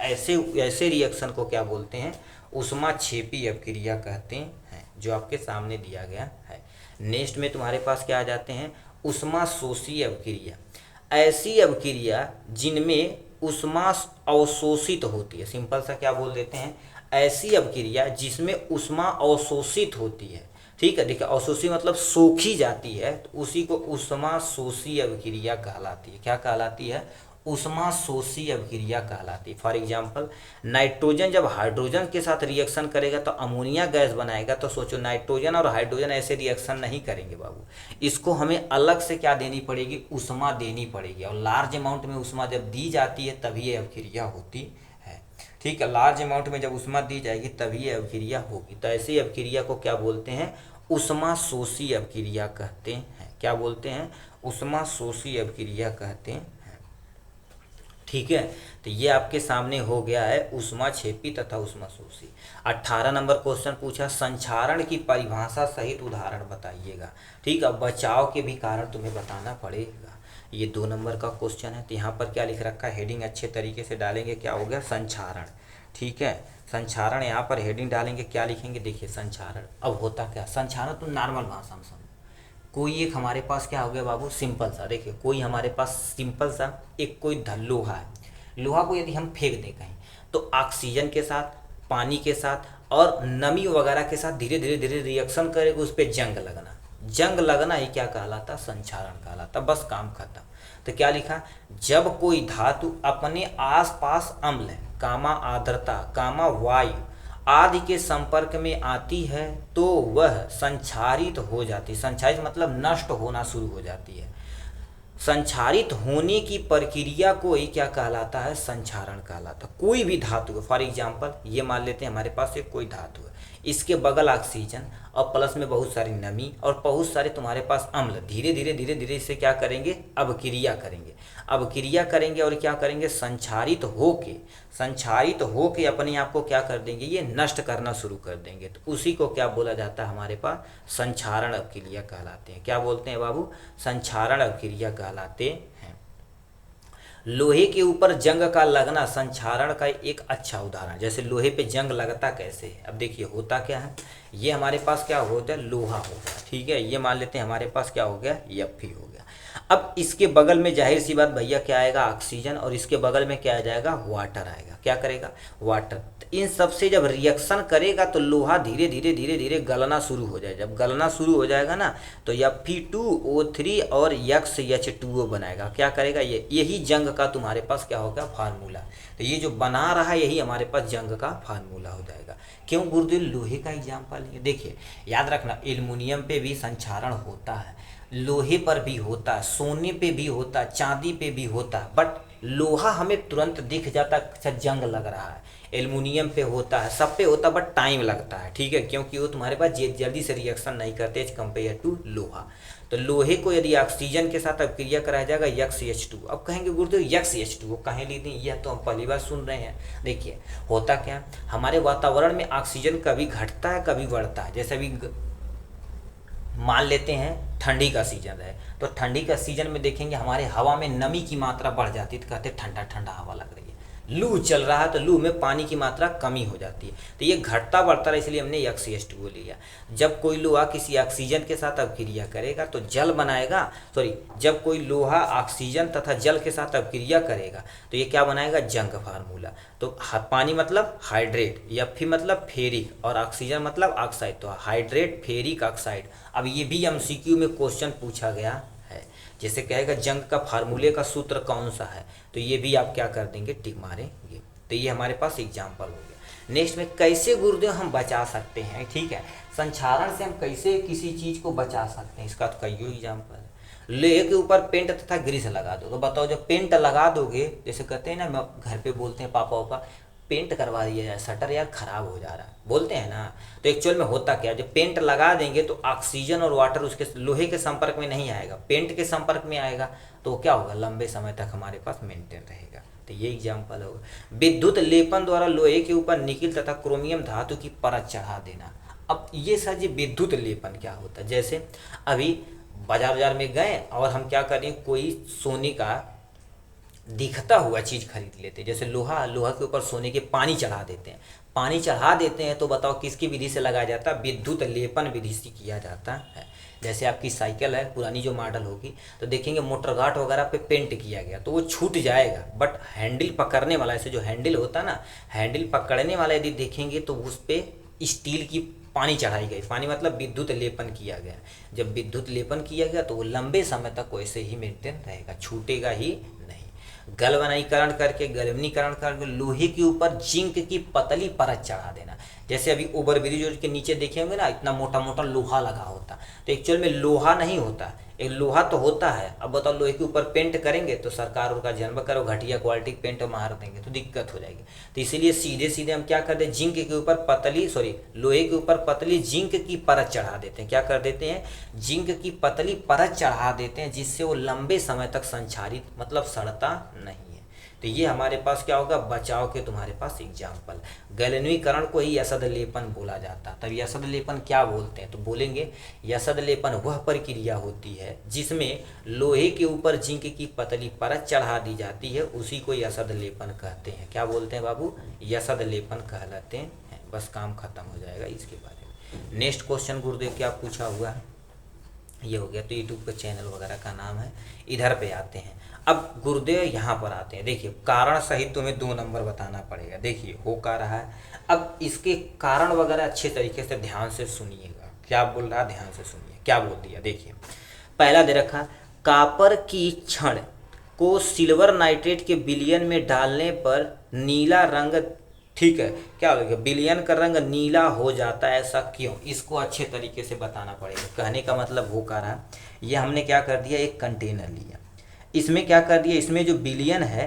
ऐसे रिएक्शन को क्या बोलते हैं, ऊष्माक्षेपी अभिक्रिया कहते हैं, जो आपके सामने दिया गया है। नेक्स्ट में तुम्हारे पास क्या आ जाते हैं, ऊष्माशोषी अभिक्रिया, ऐसी अभिक्रिया जिनमें ऊष्मा अवशोषित होती है। सिंपल सा क्या बोल देते हैं, ऐसी अभिक्रिया जिसमें ऊष्मा अवशोषित होती है, ठीक है। देखिए अवशोषी मतलब सोखी जाती है, तो उसी को ऊष्माशोषी अभिक्रिया कहलाती है। क्या कहलाती है, ऊष्माशोषी अभिक्रिया कहलाती है। फॉर एग्जाम्पल, नाइट्रोजन जब हाइड्रोजन के साथ रिएक्शन करेगा तो अमोनिया गैस बनाएगा। तो सोचो नाइट्रोजन और हाइड्रोजन ऐसे रिएक्शन नहीं करेंगे बाबू, इसको हमें अलग से क्या देनी पड़ेगी, ऊष्मा देनी पड़ेगी। और लार्ज अमाउंट में ऊष्मा जब दी जाती है तभी ये अभिक्रिया होती है, ठीक है। लार्ज अमाउंट में जब ऊष्मा दी जाएगी तभी ये अभिक्रिया होगी। तो ऐसी अभिक्रिया को क्या बोलते हैं, ऊष्माशोषी अभिक्रिया कहते हैं। क्या बोलते हैं, ऊष्माशोषी अभिक्रिया कहते हैं, ठीक है। तो ये आपके सामने हो गया है ऊष्माक्षेपी तथा ऊष्माशोषी। 18 नंबर क्वेश्चन पूछा, संक्षारण की परिभाषा सहित उदाहरण बताइएगा, ठीक है। बचाव के भी कारण तुम्हें बताना पड़ेगा। ये 2 नंबर का क्वेश्चन है। तो यहाँ पर क्या लिख रखा है, हेडिंग अच्छे तरीके से डालेंगे, क्या हो गया, संक्षारण, ठीक है। संक्षारण यहाँ पर हेडिंग डालेंगे, क्या लिखेंगे, देखिए संक्षारण। अब होता क्या, संक्षारण तो नॉर्मल भाषा में समझो। कोई एक हमारे पास क्या हो गया बाबू, सिंपल सा, देखिए कोई हमारे पास सिंपल सा एक कोई लोहा है। लोहा को यदि हम फेंक दें कहीं तो ऑक्सीजन के साथ, पानी के साथ और नमी वगैरह के साथ धीरे धीरे धीरे रिएक्शन करेगा, उस पर जंग लगना। जंग लगना ही क्या कहलाता, संक्षारण कहलाता, बस काम खत्म। तो क्या लिखा, जब कोई धातु अपने आसपास अम्ल, कामा आर्द्रता, कामा वायु आदि के संपर्क में आती है तो वह संक्षारित हो जाती है। संक्षारित मतलब नष्ट होना शुरू हो जाती है। संक्षारित होने की प्रक्रिया को ही क्या कहलाता है, संक्षारण कहलाता है। कोई भी धातु, फॉर एग्जाम्पल ये मान लेते हैं हमारे पास एक कोई धातु है, इसके बगल ऑक्सीजन और प्लस में बहुत सारी नमी और बहुत सारे तुम्हारे पास अम्ल, धीरे धीरे धीरे धीरे इसे क्या करेंगे, अभिक्रिया करेंगे। अभिक्रिया करेंगे और क्या करेंगे, संक्षारित होके अपने आप को क्या कर देंगे, ये नष्ट करना शुरू कर देंगे। तो उसी को क्या बोला जाता है, हमारे पास संक्षारण अभिक्रिया कहलाते हैं। क्या बोलते हैं बाबू, संक्षारण अभिक्रिया कहलाते हैं। लोहे के ऊपर जंग का लगना संक्षारण का एक अच्छा उदाहरण। जैसे लोहे पे जंग लगता कैसे है, अब देखिए होता क्या है, ये हमारे पास क्या होता है, लोहा हो गया, ठीक है। ये मान लेते हैं हमारे पास क्या हो गया, Fe हो गया। अब इसके बगल में जाहिर सी बात भैया क्या आएगा, ऑक्सीजन, और इसके बगल में क्या आ जाएगा, वाटर आएगा। क्या करेगा, वाटर। इन सब से जब रिएक्शन करेगा तो लोहा धीरे धीरे धीरे धीरे गलना शुरू हो जाएगा। जब गलना शुरू हो जाएगा ना तो Fe2O3 और XH2O बनाएगा। क्या करेगा, यही जंग का तुम्हारे पास क्या होगा, फार्मूला। तो ये जो बना रहा है यही हमारे पास जंग का फार्मूला हो जाएगा। क्यों गुरुदेव, लोहे का एग्जाम्पल है। देखिए याद रखना, एल्युमिनियम पे भी संक्षारण होता है, लोहे पर भी होता है, सोने पे भी होता है, चांदी पे भी होता है, बट लोहा हमें तुरंत दिख जाता है, अच्छा जंग लग रहा है। एल्युमिनियम पे होता है, सब पे होता है, बट टाइम लगता है, ठीक है, क्योंकि वो तुम्हारे पास जल्दी से रिएक्शन नहीं करते एज कम्पेयर टू लोहा। तो लोहे को यदि ऑक्सीजन के साथ अभिक्रिया कराया जाएगा XH2। अब कहेंगे गुरुदेव XH2 कहें ली थी, यह तो हम पहली बार सुन रहे हैं। देखिए होता क्या, हमारे वातावरण में ऑक्सीजन कभी घटता है कभी बढ़ता है। जैसे अभी मान लेते हैं ठंडी का सीजन है, तो ठंडी का सीजन में देखेंगे हमारे हवा में नमी की मात्रा बढ़ जाती है, तो कहते हैं ठंडा ठंडा हवा लग रही है। लू चल रहा है तो लू में पानी की मात्रा कमी हो जाती है, तो ये घटता बढ़ता रहा, इसलिए हमने XH2 लिया। जब कोई लोहा किसी ऑक्सीजन के साथ अभिक्रिया करेगा तो जल बनाएगा, सॉरी, जब कोई लोहा ऑक्सीजन तथा जल के साथ अभिक्रिया करेगा तो ये क्या बनाएगा, जंग फार्मूला। तो पानी मतलब हाइड्रेट, Fe मतलब फेरिक, और ऑक्सीजन मतलब ऑक्साइड, तो हाइड्रेट फेरिक ऑक्साइड। अब ये भी MCQ में क्वेश्चन पूछा गया है, जैसे कहेगा जंग का फार्मूले का सूत्र कौन सा है, तो ये भी आप क्या कर देंगे, टिक मारेंगे। तो ये हमारे पास एग्जाम्पल हो गया। नेक्स्ट में कैसे गुरुदेव हम बचा सकते हैं, ठीक है, संक्षारण से हम कैसे किसी चीज़ को बचा सकते हैं, इसका तो कई एग्जाम्पल है। लोहे के ऊपर पेंट तथा ग्रीस लगा दो, तो बताओ जब पेंट लगा दोगे, जैसे कहते हैं ना, घर पे बोलते हैं पापा वापा पेंट करवा दिया जाए, शटर यार खराब हो जा रहा है, बोलते हैं ना। तो एक्चुअल में होता क्या है, जब पेंट लगा देंगे तो ऑक्सीजन और वाटर उसके लोहे के संपर्क में नहीं आएगा, पेंट के संपर्क में आएगा, तो क्या होगा, लंबे समय तक हमारे पास मेंटेन रहेगा। तो ये एग्जाम्पल होगा। विद्युत लेपन द्वारा लोहे के ऊपर निकिल तथा क्रोमियम धातु की परत चढ़ा देना। अब ये सर जी विद्युत लेपन क्या होता है, जैसे अभी बाजार में गए और हम क्या करें, कोई सोने का दिखता हुआ चीज़ खरीद लेते हैं, जैसे लोहा के ऊपर सोने के पानी चढ़ा देते हैं, पानी चढ़ा देते हैं, तो बताओ किसकी विधि से लगाया जाता है, विद्युत लेपन विधि से किया जाता है। जैसे आपकी साइकिल है पुरानी जो मॉडल होगी, तो देखेंगे मोटर घाट वगैरह पे पेंट किया गया तो वो छूट जाएगा, बट हैंडल पकड़ने वाला, ऐसे जो हैंडल होता है ना, हैंडल पकड़ने वाला यदि देखेंगे तो उस पर स्टील की पानी चढ़ाई गई, पानी मतलब विद्युत लेपन किया गया। जब विद्युत लेपन किया गया तो वो लंबे समय तक वैसे ही मेंटेन रहेगा, छूटेगा ही नहीं। गलवनीकरण करके लोहे के ऊपर जिंक की पतली परत चढ़ा देना। जैसे अभी ओवरब्रिज के नीचे देखे होंगे ना, इतना मोटा मोटा लोहा लगा होता, तो एक्चुअल में लोहा नहीं होता, एक लोहा तो होता है। अब बताओ लोहे के ऊपर पेंट करेंगे तो सरकार उनका जन्म करो, घटिया क्वालिटी पेंट मार देंगे तो दिक्कत हो जाएगी। तो इसीलिए सीधे सीधे हम क्या कर दें, जिंक के ऊपर पतली, सॉरी, लोहे के ऊपर पतली जिंक की परत चढ़ा देते हैं। क्या कर देते हैं, जिंक की पतली परत चढ़ा देते हैं, जिससे वो लंबे समय तक संचारित मतलब सड़ता नहीं है। तो ये हमारे पास क्या होगा, बचाव के तुम्हारे पास एग्जाम्पल। गैल्वेनीकरण को ही यसद लेपन बोला जाता है। तब यसद लेपन क्या बोलते हैं, तो बोलेंगे यसद लेपन वह प्रक्रिया होती है जिसमें लोहे के ऊपर जिंक की पतली परत चढ़ा दी जाती है, उसी को यसद लेपन कहते हैं। क्या बोलते हैं बाबू, यसद लेपन कहलाते हैं। बस काम खत्म हो जाएगा इसके बारे में। नेक्स्ट क्वेश्चन गुरुदेव क्या पूछा हुआ है, ये हो गया। तो यूट्यूब का चैनल वगैरह का नाम है। इधर पे आते हैं, अब गुरुदेव यहाँ पर आते हैं। देखिए कारण सहित तुम्हें 2 नंबर बताना पड़ेगा। देखिए हो क्या रहा है, अब इसके कारण वगैरह अच्छे तरीके से ध्यान से सुनिएगा, क्या बोल रहा है ध्यान से सुनिए, क्या बोल दिया। देखिए पहला दे रखा, कॉपर की छड़ को सिल्वर नाइट्रेट के विलयन में डालने पर नीला रंग, ठीक है, क्या होगा, विलयन का रंग नीला हो जाता है, ऐसा क्यों, इसको अच्छे तरीके से बताना पड़ेगा। कहने का मतलब वो कह रहा है, ये हमने क्या कर दिया, एक कंटेनर लिया, इसमें क्या कर दिया, इसमें जो विलयन है,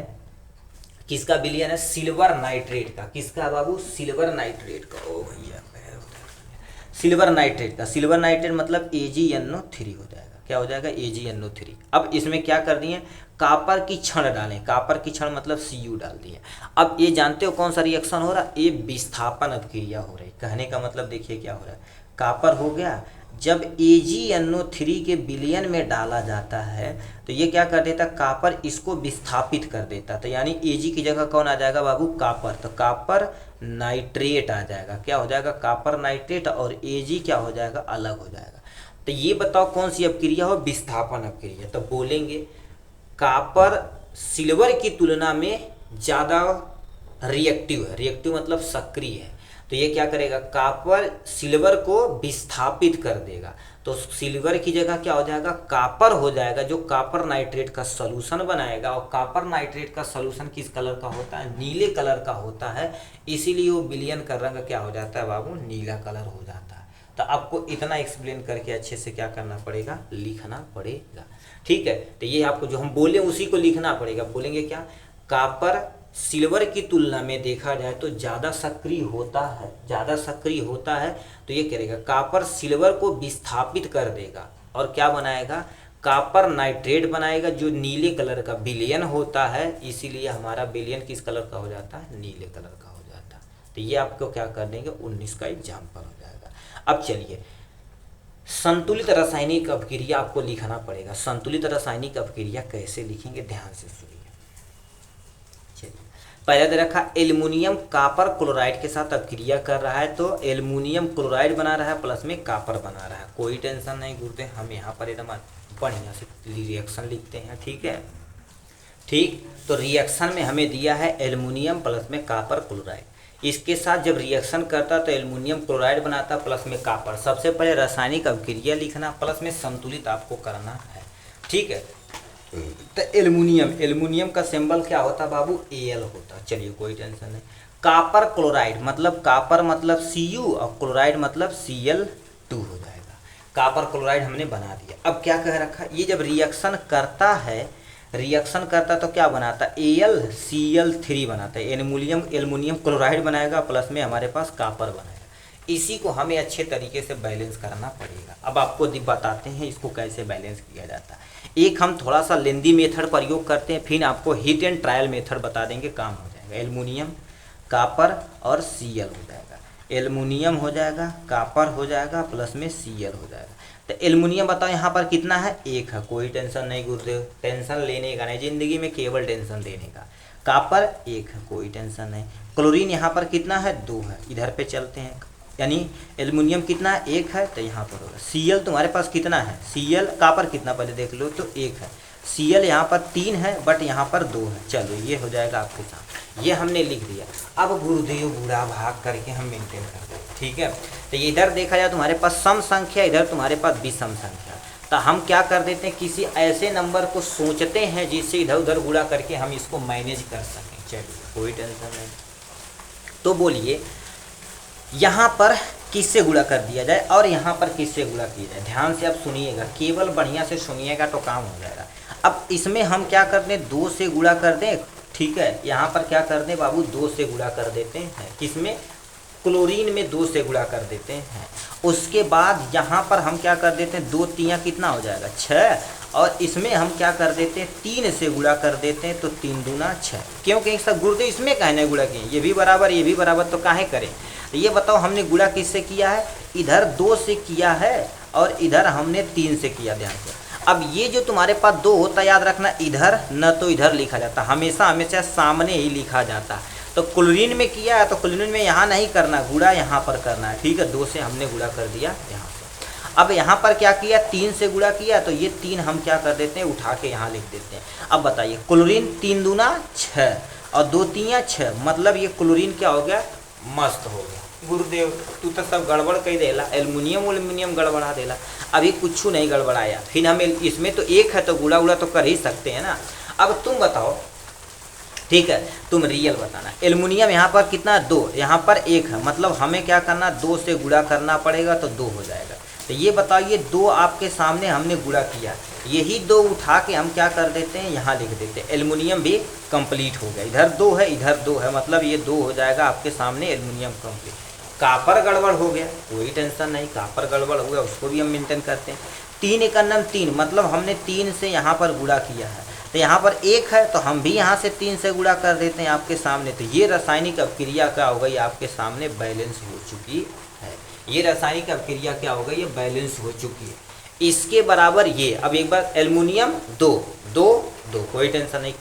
किसका विलयन है, सिल्वर नाइट्रेट का। किसका बाबू, सिल्वर नाइट्रेट का। ओ भैया सिल्वर नाइट्रेट का, सिल्वर नाइट्रेट मतलब AgNO3 हो जाएगा। क्या हो जाएगा, AgNO3। अब इसमें क्या कर दिए, कॉपर की छड़ डालें, कॉपर की छड़ मतलब Cu डाल दिए। अब ये जानते हो कौन सा रिएक्शन हो रहा है, ये विस्थापन अभिक्रिया हो रही। कहने का मतलब देखिए क्या हो रहा है, कॉपर हो गया, जब AgNO3 के विलयन में डाला जाता है तो ये क्या कर देता, कॉपर इसको विस्थापित कर देता। तो यानी Ag की जगह कौन आ जाएगा बाबू, कॉपर, तो कॉपर नाइट्रेट आ जाएगा। क्या हो जाएगा, कॉपर नाइट्रेट, और Ag क्या हो जाएगा, अलग हो जाएगा। तो ये बताओ कौन सी अपक्रिया हो, विस्थापन अपक्रिया। तो बोलेंगे कॉपर सिल्वर की तुलना में ज़्यादा रिएक्टिव है, रिएक्टिव मतलब सक्रिय है। तो ये क्या करेगा, कॉपर सिल्वर को विस्थापित कर देगा, तो सिल्वर की जगह क्या हो जाएगा, कॉपर हो जाएगा, जो कॉपर नाइट्रेट का सॉल्यूशन बनाएगा। और कॉपर नाइट्रेट का सॉल्यूशन किस कलर का होता है, नीले कलर का होता है, इसीलिए वो विलयन का रंग क्या हो जाता है बाबू, नीला कलर हो जाता है। तो आपको इतना एक्सप्लेन करके अच्छे से क्या करना पड़ेगा, लिखना पड़ेगा। ठीक है, तो ये आपको जो हम बोले उसी को लिखना पड़ेगा। बोलेंगे क्या, कॉपर सिल्वर की तुलना में देखा जाए तो ज़्यादा सक्रिय होता है, ज़्यादा सक्रिय होता है। तो ये करेगा, कॉपर सिल्वर को विस्थापित कर देगा और क्या बनाएगा, कॉपर नाइट्रेट बनाएगा जो नीले कलर का विलयन होता है, इसीलिए हमारा विलयन किस कलर का हो जाता है, नीले कलर का हो जाता है। तो ये आपको क्या कर देंगे, 19 का एग्जाम्पल हो जाएगा। अब चलिए, संतुलित रासायनिक अपक्रिया आपको लिखना पड़ेगा। संतुलित रासायनिक अपक्रिया कैसे लिखेंगे, ध्यान से सुनिए। चलिए, पहले दे रखा एल्युमिनियम कॉपर क्लोराइड के साथ अपक्रिया कर रहा है, तो एल्युमिनियम क्लोराइड बना रहा है प्लस में कॉपर बना रहा है। कोई टेंशन नहीं गुरुदेव, हम यहाँ पर एकदम बढ़िया से रिएक्शन लिखते हैं। ठीक है, ठीक, तो रिएक्शन में हमें दिया है एल्युमिनियम प्लस में कॉपर क्लोराइड। इसके साथ जब रिएक्शन करता तो एल्युमिनियम क्लोराइड बनाता प्लस में कॉपर। सबसे पहले रासायनिक अपक्रिया लिखना प्लस में संतुलित आपको करना है। ठीक है, तो एल्युमिनियम का सिंबल क्या होता बाबू, Al होता। चलिए कोई टेंशन नहीं। कॉपर क्लोराइड मतलब कॉपर मतलब Cu और क्लोराइड मतलब Cl2 हो जाएगा। कॉपर क्लोराइड हमने बना दिया। अब क्या कह रखा, ये जब रिएक्शन करता तो क्या बनाता, AlCl3 बनाता है। एल्युमिनियम क्लोराइड बनाएगा प्लस में हमारे पास कॉपर बनाएगा। इसी को हमें अच्छे तरीके से बैलेंस करना पड़ेगा। अब आपको बताते हैं इसको कैसे बैलेंस किया जाता है। एक हम थोड़ा सा लेंदी मेथड प्रयोग करते हैं, फिर आपको हिट एंड ट्रायल मेथड बता देंगे, काम हो जाएगा। एल्युमिनियम कॉपर और Cl हो जाएगा, एल्युमिनियम हो जाएगा, कॉपर हो जाएगा प्लस में Cl हो जाएगा। तो एल्युमिनियम बताओ यहाँ पर कितना है, 1 है। कोई टेंशन नहीं गुरुदेव, टेंशन लेने का नहीं, जिंदगी में केवल टेंशन देने का। कॉपर 1 है, कोई टेंशन नहीं। क्लोरीन यहाँ पर कितना है, 2 है। इधर पे चलते हैं, यानी एल्युमिनियम कितना है, 1 है, तो यहाँ पर होगा। Cl तुम्हारे पास कितना है, Cl कॉपर कितना पहले देख लो, तो 1 है। Cl यहाँ पर 3 है बट यहाँ पर 2 है। चलो ये हो जाएगा आपके साथ, ये हमने लिख दिया। अब गुरुदेव बुरा भाग करके हम मेंटेन कर दें। ठीक है, तो इधर देखा जाए तुम्हारे पास सम संख्या, इधर तुम्हारे पास विषम संख्या। तो हम क्या कर देते हैं, किसी ऐसे नंबर को सोचते हैं जिससे इधर उधर गुणा करके हम इसको मैनेज कर सकें। चलिए कोई टेंशन नहीं। तो बोलिए यहाँ पर किससे गुणा कर दिया जाए और यहाँ पर किससे गुणा किया जाए। ध्यान से अब सुनिएगा, केवल बढ़िया से सुनिएगा तो काम हो जाएगा। अब इसमें हम क्या कर दें, 2 से गुणा कर दें। ठीक है, यहाँ पर क्या कर दें बाबू, 2 से गुणा कर देते हैं। किसमें, क्लोरीन में 2 से गुणा कर देते हैं। उसके बाद यहाँ पर हम क्या कर देते हैं, 2 3 कितना हो जाएगा, 6। और इसमें हम क्या कर देते हैं, 3 से गुणा कर देते हैं, तो 3 दूना 6। क्योंकि सब गुरुदेव इसमें कहने गुणा किए, ये भी बराबर तो काहे करें। तो ये बताओ हमने गुणा किससे किया है, इधर 2 से किया है और इधर हमने 3 से किया। ध्यान से, अब ये जो तुम्हारे पास 2 होता, याद रखना इधर न तो इधर लिखा जाता, हमेशा सामने ही लिखा जाता। तो क्लोरीन में किया है तो क्लोरीन में यहाँ नहीं करना, गुणा यहाँ पर करना है। ठीक है, 2 से हमने गुणा कर दिया यहाँ से। अब यहाँ पर क्या किया, 3 से गुणा किया, तो ये 3 हम क्या कर देते हैं, उठा के यहाँ लिख देते हैं। अब बताइए, क्लोरीन 3 दूना 6 और 2 3 6, मतलब ये क्लोरीन क्या हो गया, मस्त हो गया। गुरुदेव तू तो सब गड़बड़ कर देला, एल्युमिनियम गड़बड़ा देला। अभी कुछ नहीं गड़बड़ाया, फिर हम इसमें तो 1 है तो गुणा उड़ा तो कर ही सकते हैं ना। अब तुम बताओ, ठीक है, तुम रियल बताना। एल्युमिनियम यहाँ पर कितना, 2, यहाँ पर 1 है, मतलब हमें क्या करना, 2 से गुणा करना पड़ेगा तो 2 हो जाएगा। तो ये बताइए, 2 आपके सामने हमने गुणा किया, यही 2 उठा के हम क्या कर देते हैं, यहाँ लिख देते हैं। एल्युमिनियम भी कंप्लीट हो गया, इधर 2 है इधर 2 है, मतलब ये 2 हो जाएगा आपके सामने एल्युमिनियम कंप्लीट। कॉपर गड़बड़ हो गया, कोई टेंशन नहीं, कॉपर गड़बड़ हो गया, उसको भी हम मेंटेन करते हैं। 3 × 9 3, मतलब हमने 3 से यहाँ पर गुणा किया है, तो यहाँ पर 1 है तो हम भी यहाँ से 3 से गुणा कर देते हैं आपके सामने। तो ये रासायनिक अपक्रिया क्या हो गई, आपके सामने बैलेंस हो चुकी है। ये रासायनिक अपक्रिया क्या हो गई, ये बैलेंस हो चुकी है। इसके बराबर ये, अब एक बार एल्युमिनियम 2 2 2, कोई टेंशन नहीं।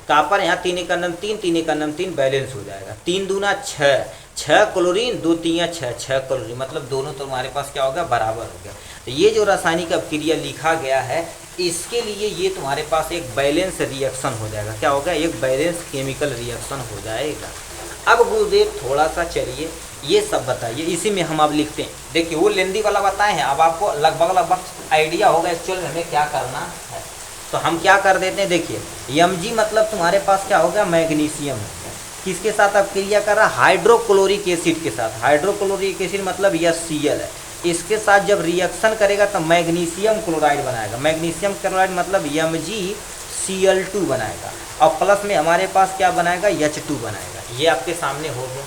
कॉपर यहाँ 3 × 9 3 3 × 9 3 बैलेंस हो जाएगा। 3 दूना 6 6 क्लोरीन, 2 3 6 6 क्लोरीन, मतलब दोनों तो हमारे पास क्या होगा, बराबर हो गया। तो ये जो रासायनिक अपक्रिया लिखा गया है, इसके लिए ये तुम्हारे पास एक बैलेंस रिएक्शन हो जाएगा। क्या होगा, एक बैलेंस केमिकल रिएक्शन हो जाएगा। अब गुरुदेव थोड़ा सा चलिए ये सब बताइए, इसी में हम अब लिखते हैं। देखिए वो लेंदी वाला बताए हैं, अब आपको लगभग आइडिया होगा एक्चुअल हमें क्या करना है। तो हम क्या कर देते हैं, देखिए Mg मतलब तुम्हारे पास क्या होगा, मैग्नीशियम है। किसके साथ अब क्रिया कर रहा है, हाइड्रोक्लोरिक एसिड के साथ। हाइड्रोक्लोरिक एसिड मतलब यह Cl है। इसके साथ जब रिएक्शन करेगा तो मैग्नीशियम क्लोराइड बनाएगा। मैग्नीशियम क्लोराइड मतलब MgCl2 बनाएगा। और प्लस में हमारे पास क्या बनाएगा, H2 बनाएगा। ये आपके सामने हो गया।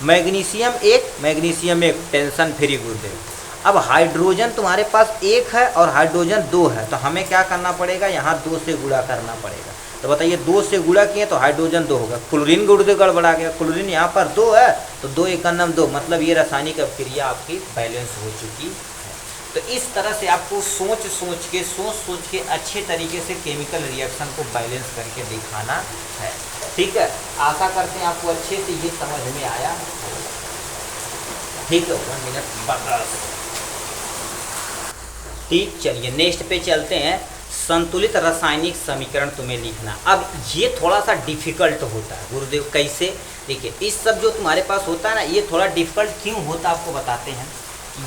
मैग्नीशियम एक टेंशन फ्री गुरुदेव। अब हाइड्रोजन तुम्हारे पास एक है और हाइड्रोजन दो है, तो हमें क्या करना पड़ेगा, यहाँ 2 से गुणा करना पड़ेगा। तो बताइए 2 से गुणा किए तो हाइड्रोजन 2 होगा। क्लोरीन गुरुदेव गड़बड़ा गया, क्लोरीन यहाँ पर 2 है तो 2 एकम 2, मतलब ये रासायनिक अभिक्रिया आपकी बैलेंस हो चुकी है। तो इस तरह से आपको सोच सोच के अच्छे तरीके से केमिकल रिएक्शन को बैलेंस करके दिखाना है। ठीक है, आशा करते हैं आपको अच्छे से ये समझ में आया। ठीक है, 1 मिनट बस। ठीक, चलिए नेक्स्ट पे चलते हैं। संतुलित रासायनिक समीकरण तुम्हें लिखना। अब ये थोड़ा सा डिफिकल्ट होता है गुरुदेव। कैसे, देखिए इस सब जो तुम्हारे पास होता है ना, ये थोड़ा डिफिकल्ट क्यों होता है आपको बताते हैं।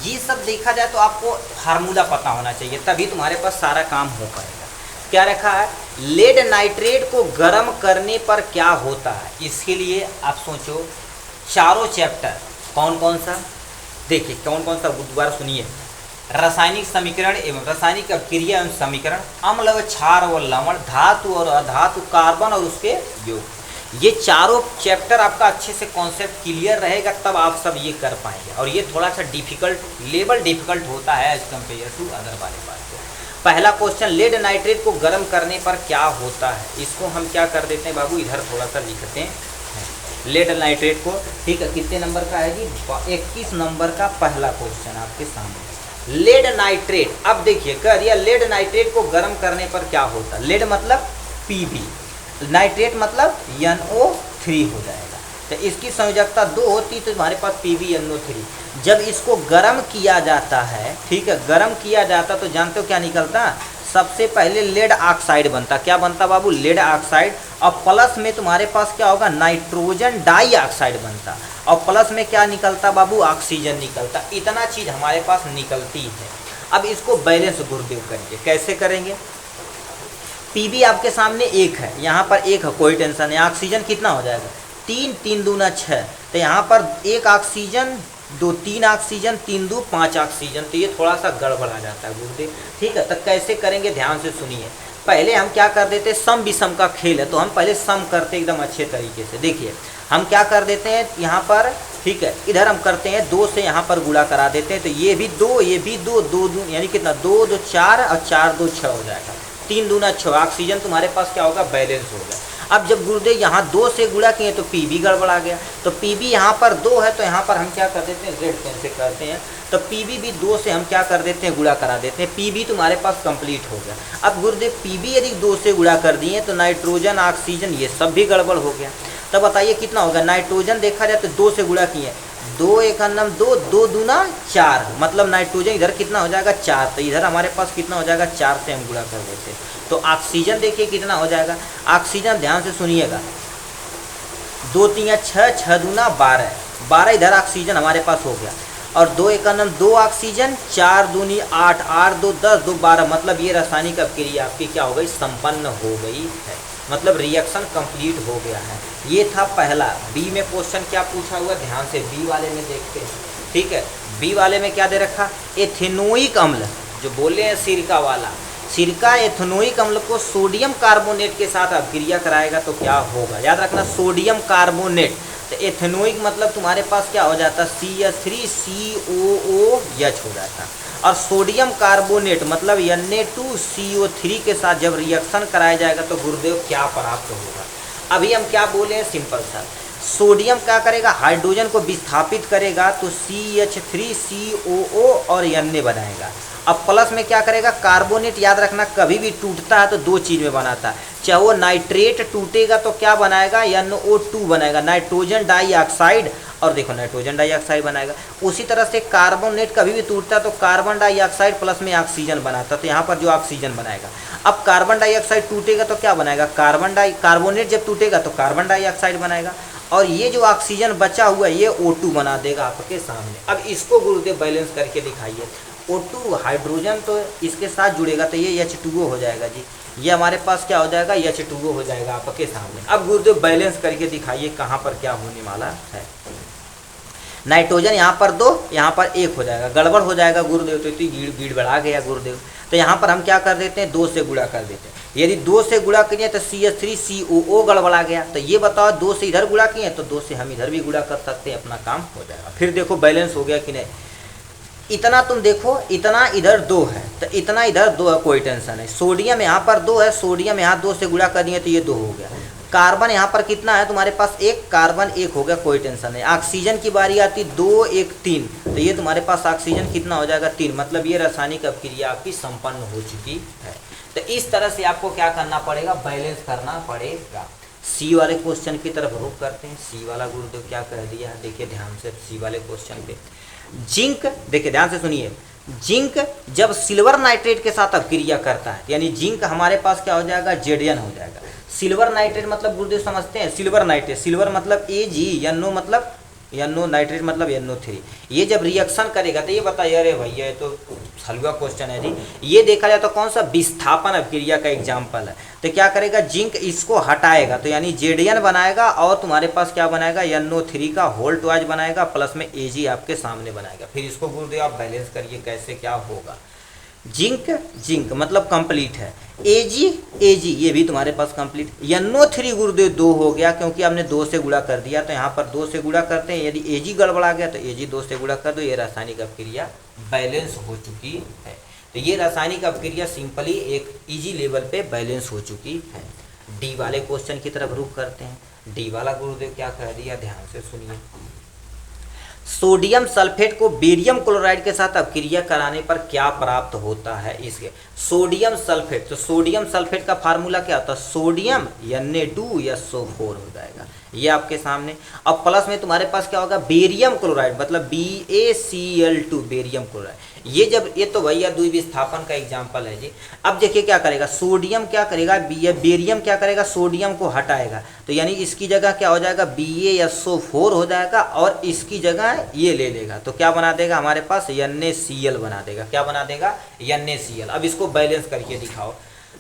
ये सब देखा जाए तो आपको फार्मूला पता होना चाहिए, तभी तुम्हारे पास सारा काम हो पाएगा। क्या रखा है, लेड नाइट्रेट को गर्म करने पर क्या होता है। इसके लिए आप सोचो, चारों चैप्टर कौन कौन सा, देखिए कौन कौन सा, दोबारा सुनिए। रासायनिक समीकरण एवं रासायनिक अभिक्रिया एवं समीकरण, अम्ल व क्षार व लवण, धातु और अधातु, कार्बन और उसके योग, ये चारों चैप्टर आपका अच्छे से कॉन्सेप्ट क्लियर रहेगा, तब आप सब ये कर पाएंगे। और ये थोड़ा सा डिफिकल्ट होता है एज कम्पेयर टू अदर वाले पार्ट। पहला क्वेश्चन, लेड नाइट्रेट को गर्म करने पर क्या होता है। इसको हम क्या कर देते हैं बाबू, इधर थोड़ा सा लिखते हैं लेड नाइट्रेट को। ठीक है, कितने नंबर का है जी, 21 नंबर का पहला क्वेश्चन आपके सामने। लेड नाइट्रेट, अब देखिए कह दिया लेड नाइट्रेट को गर्म करने पर क्या होता है। लेड मतलब Pb, नाइट्रेट मतलब NO3 हो जाएगा। तो इसकी संयोजकता 2 होती तो तुम्हारे पास PbNO3। जब इसको गर्म किया जाता है, ठीक है, गर्म किया जाता तो जानते हो क्या निकलता, सबसे पहले लेड ऑक्साइड बनता। क्या बनता बाबू, लेड ऑक्साइड। और प्लस में तुम्हारे पास क्या होगा, नाइट्रोजन डाइऑक्साइड बनता। और प्लस में क्या निकलता बाबू, ऑक्सीजन निकलता। इतना चीज़ हमारे पास निकलती है। अब इसको बैलेंस गुरुदेव करेंगे, कैसे करेंगे। Pb आपके सामने 1 है, यहाँ पर 1 है, कोई टेंशन नहीं। ऑक्सीजन कितना हो जाएगा, 3, 3 दूना 6, तो यहाँ पर 1 ऑक्सीजन 2, 3 ऑक्सीजन, 3 2 5 ऑक्सीजन। तो ये थोड़ा सा गड़बड़ा जाता है गुरुदेव। ठीक है, तो कैसे करेंगे ध्यान से सुनिए। पहले हम क्या कर देते, सम विषम का खेल है तो हम पहले सम करते एकदम अच्छे तरीके से। देखिए हम क्या कर देते हैं यहाँ पर, ठीक है, इधर हम करते हैं 2 से यहाँ पर गुणा करा देते हैं। तो ये भी 2, ये भी 2, 2 2 यानी कितना, 2 2 4 और 4 2 6 हो जाएगा। 3 दूना 6, ऑक्सीजन तुम्हारे पास क्या होगा, बैलेंस होगा। अब जब गुरुदेव यहाँ 2 से गुणा किए तो Pb गड़बड़ा गया। तो Pb यहाँ पर 2 है तो यहाँ पर हम क्या कर देते हैं, रेड पेन से करते हैं। तो Pb भी 2 से हम क्या कर देते हैं, गुणा करा देते हैं। Pb तुम्हारे पास कंप्लीट हो गया। अब गुरुदेव Pb यदि 2 से गुणा कर दिए तो नाइट्रोजन, ऑक्सीजन ये सब भी गड़बड़ हो गया। तब बताइए कितना होगा, नाइट्रोजन देखा जाए तो 2 से गुणा किए, 2 एकम 2, 2 दूना 4, मतलब नाइट्रोजन इधर कितना हो जाएगा 4। तो इधर हमारे पास कितना हो जाएगा, 4 से हम गुणा कर देते हैं। तो ऑक्सीजन देखिए कितना हो जाएगा, ऑक्सीजन ध्यान से सुनिएगा, 2 3 6, 6 दूना 12, 12 इधर ऑक्सीजन हमारे पास हो गया। और 2 एकम 2 ऑक्सीजन, 4 दूनी 8, 8 2 10, 2 12, मतलब ये रासायनिक अभिक्रिया आपकी क्या हो गई, संपन्न हो गई है, मतलब रिएक्शन कंप्लीट हो गया है। ये था पहला। बी में क्वेश्चन क्या पूछा हुआ, ध्यान से बी वाले में देखते हैं। ठीक है, बी वाले में क्या दे रखा, एथेनोइक अम्ल, जो बोले हैं सिरका वाला, सिरका एथेनोइक अम्ल को सोडियम कार्बोनेट के साथ अभिक्रिया कराएगा तो क्या होगा, याद रखना सोडियम कार्बोनेट। तो एथेनोइक मतलब तुम्हारे पास क्या हो जाता, CH3COOH हो जाता। और सोडियम कार्बोनेट मतलब Na2CO3 के साथ जब रिएक्शन कराया जाएगा तो गुरुदेव क्या प्राप्त होगा। अभी हम क्या बोले हैं, सिंपल सा, सोडियम क्या करेगा, हाइड्रोजन को विस्थापित करेगा तो CH3COO और Na बनाएगा। अब प्लस में क्या करेगा, कार्बोनेट याद रखना कभी भी टूटता है तो 2 चीज़ में बनाता है, चाहे वो नाइट्रेट टूटेगा तो क्या बनाएगा, NO2 बनाएगा, नाइट्रोजन डाइऑक्साइड, और देखो नाइट्रोजन डाइऑक्साइड बनाएगा। उसी तरह से कार्बोनेट कभी भी टूटता है तो कार्बन डाइऑक्साइड प्लस में ऑक्सीजन बनाता, तो यहाँ पर जो ऑक्सीजन बनाएगा। अब कार्बन डाइऑक्साइड टूटेगा तो क्या बनाएगा, कार्बोनेट जब टूटेगा तो कार्बन डाइऑक्साइड बनाएगा, और ये जो ऑक्सीजन बचा हुआ है ये O2 बना देगा आपके सामने। अब इसको गुरुदेव बैलेंस करके दिखाइए। O2 हाइड्रोजन तो इसके साथ जुड़ेगा तो ये H2O हो जाएगा जी, ये हमारे पास क्या हो जाएगा, H2O हो जाएगा आपके सामने। अब गुरुदेव बैलेंस करके दिखाइए कहाँ पर क्या होने वाला है। नाइट्रोजन यहाँ पर 2, यहाँ पर 1 हो जाएगा, गड़बड़ हो जाएगा गुरुदेव, तो इतनी गीड़ बढ़ा गया गुरुदेव। तो यहाँ पर हम क्या कर देते हैं, 2 से गुणा कर देते हैं। यदि 2 से गुणा करिए तो CH3COO गड़बड़ा गया। तो ये बताओ 2 से इधर गुणा किए तो 2 से हम इधर भी गुणा कर सकते हैं, अपना काम हो जाएगा। फिर देखो बैलेंस हो गया कि नहीं। इतना तुम देखो, इतना इधर 2 है तो इतना इधर 2 है, कोई टेंशन नहीं। सोडियम यहाँ पर 2 है, सोडियम यहाँ 2 से गुणा कर दिए तो ये 2 हो गया। कार्बन यहाँ पर कितना है तुम्हारे पास, 1, कार्बन 1 हो गया, कोई टेंशन नहीं। ऑक्सीजन की बारी आती 2, 1, 3, तो ये तुम्हारे पास ऑक्सीजन कितना हो जाएगा, 3, मतलब ये रासायनिक अभिक्रिया आपकी संपन्न हो चुकी है। तो इस तरह से आपको क्या करना पड़ेगा, बैलेंस करना पड़ेगा। सी वाले क्वेश्चन की तरफ रुख करते हैं। सी वाला गुरुदेव क्या कह दिया है, देखिए ध्यान से सी वाले क्वेश्चन पे। जिंक, देखिए ध्यान से सुनिए, जिंक जब सिल्वर नाइट्रेट के साथ अभिक्रिया करता है, यानी जिंक हमारे पास क्या हो जाएगा, Zn हो जाएगा। सिल्वर नाइट्रेट मतलब गुरुदेव समझते हैं, सिल्वर नाइट्रेट, सिल्वर मतलब Ag, मतलब NO, नाइट्रेट मतलब NO3। ये जब रिएक्शन करेगा तो ये बताइए, अरे भैया ये तो हलवा क्वेश्चन है जी। ये देखा जाए तो कौन सा, विस्थापन अभिक्रिया का एग्जाम्पल है। तो क्या करेगा, जिंक इसको हटाएगा तो यानी Zn बनाएगा, और तुम्हारे पास क्या बनाएगा, NO3 का होल ट्वाइस बनाएगा, प्लस में Ag आपके सामने बनाएगा। फिर इसको गुरुदेव आप बैलेंस करिए कैसे क्या होगा। जिंक, जिंक मतलब कंप्लीट है। Ag ये भी तुम्हारे पास कंप्लीट। NO3 गुरुदेव 2 हो गया, क्योंकि आपने 2 से गुणा कर दिया, तो यहाँ पर 2 से गुणा करते हैं। यदि Ag गड़बड़ा गया तो Ag 2 से गुणा कर दो, ये रासायनिक अभिक्रिया बैलेंस हो चुकी है। तो ये रासायनिक अभिक्रिया सिंपली एक इजी लेवल पे बैलेंस हो चुकी है। डी वाले क्वेश्चन की तरफ रुख करते हैं। डी वाला गुरुदेव क्या कह दिया, ध्यान से सुनिए। सोडियम सल्फेट को बेरियम क्लोराइड के साथ अभिक्रिया कराने पर क्या प्राप्त होता है, इसके सोडियम सल्फेट। तो सोडियम सल्फेट का फार्मूला क्या होता है, सोडियम Na2SO4 हो जाएगा, ये आपके सामने। अब प्लस में तुम्हारे पास क्या होगा, बेरियम क्लोराइड मतलब BaCl2, बेरियम क्लोराइड। ये जब, ये तो भैया द्विविस्थापन का एग्जाम्पल है जी। अब देखिए क्या करेगा, सोडियम क्या करेगा, बेरियम क्या करेगा, सोडियम को हटाएगा, तो यानी इसकी जगह क्या हो जाएगा, BaSO4 हो जाएगा, और इसकी जगह ये ले लेगा तो क्या बना देगा, हमारे पास NaCl बना देगा। क्या बना देगा, NaCl। अब इसको बैलेंस करके दिखाओ।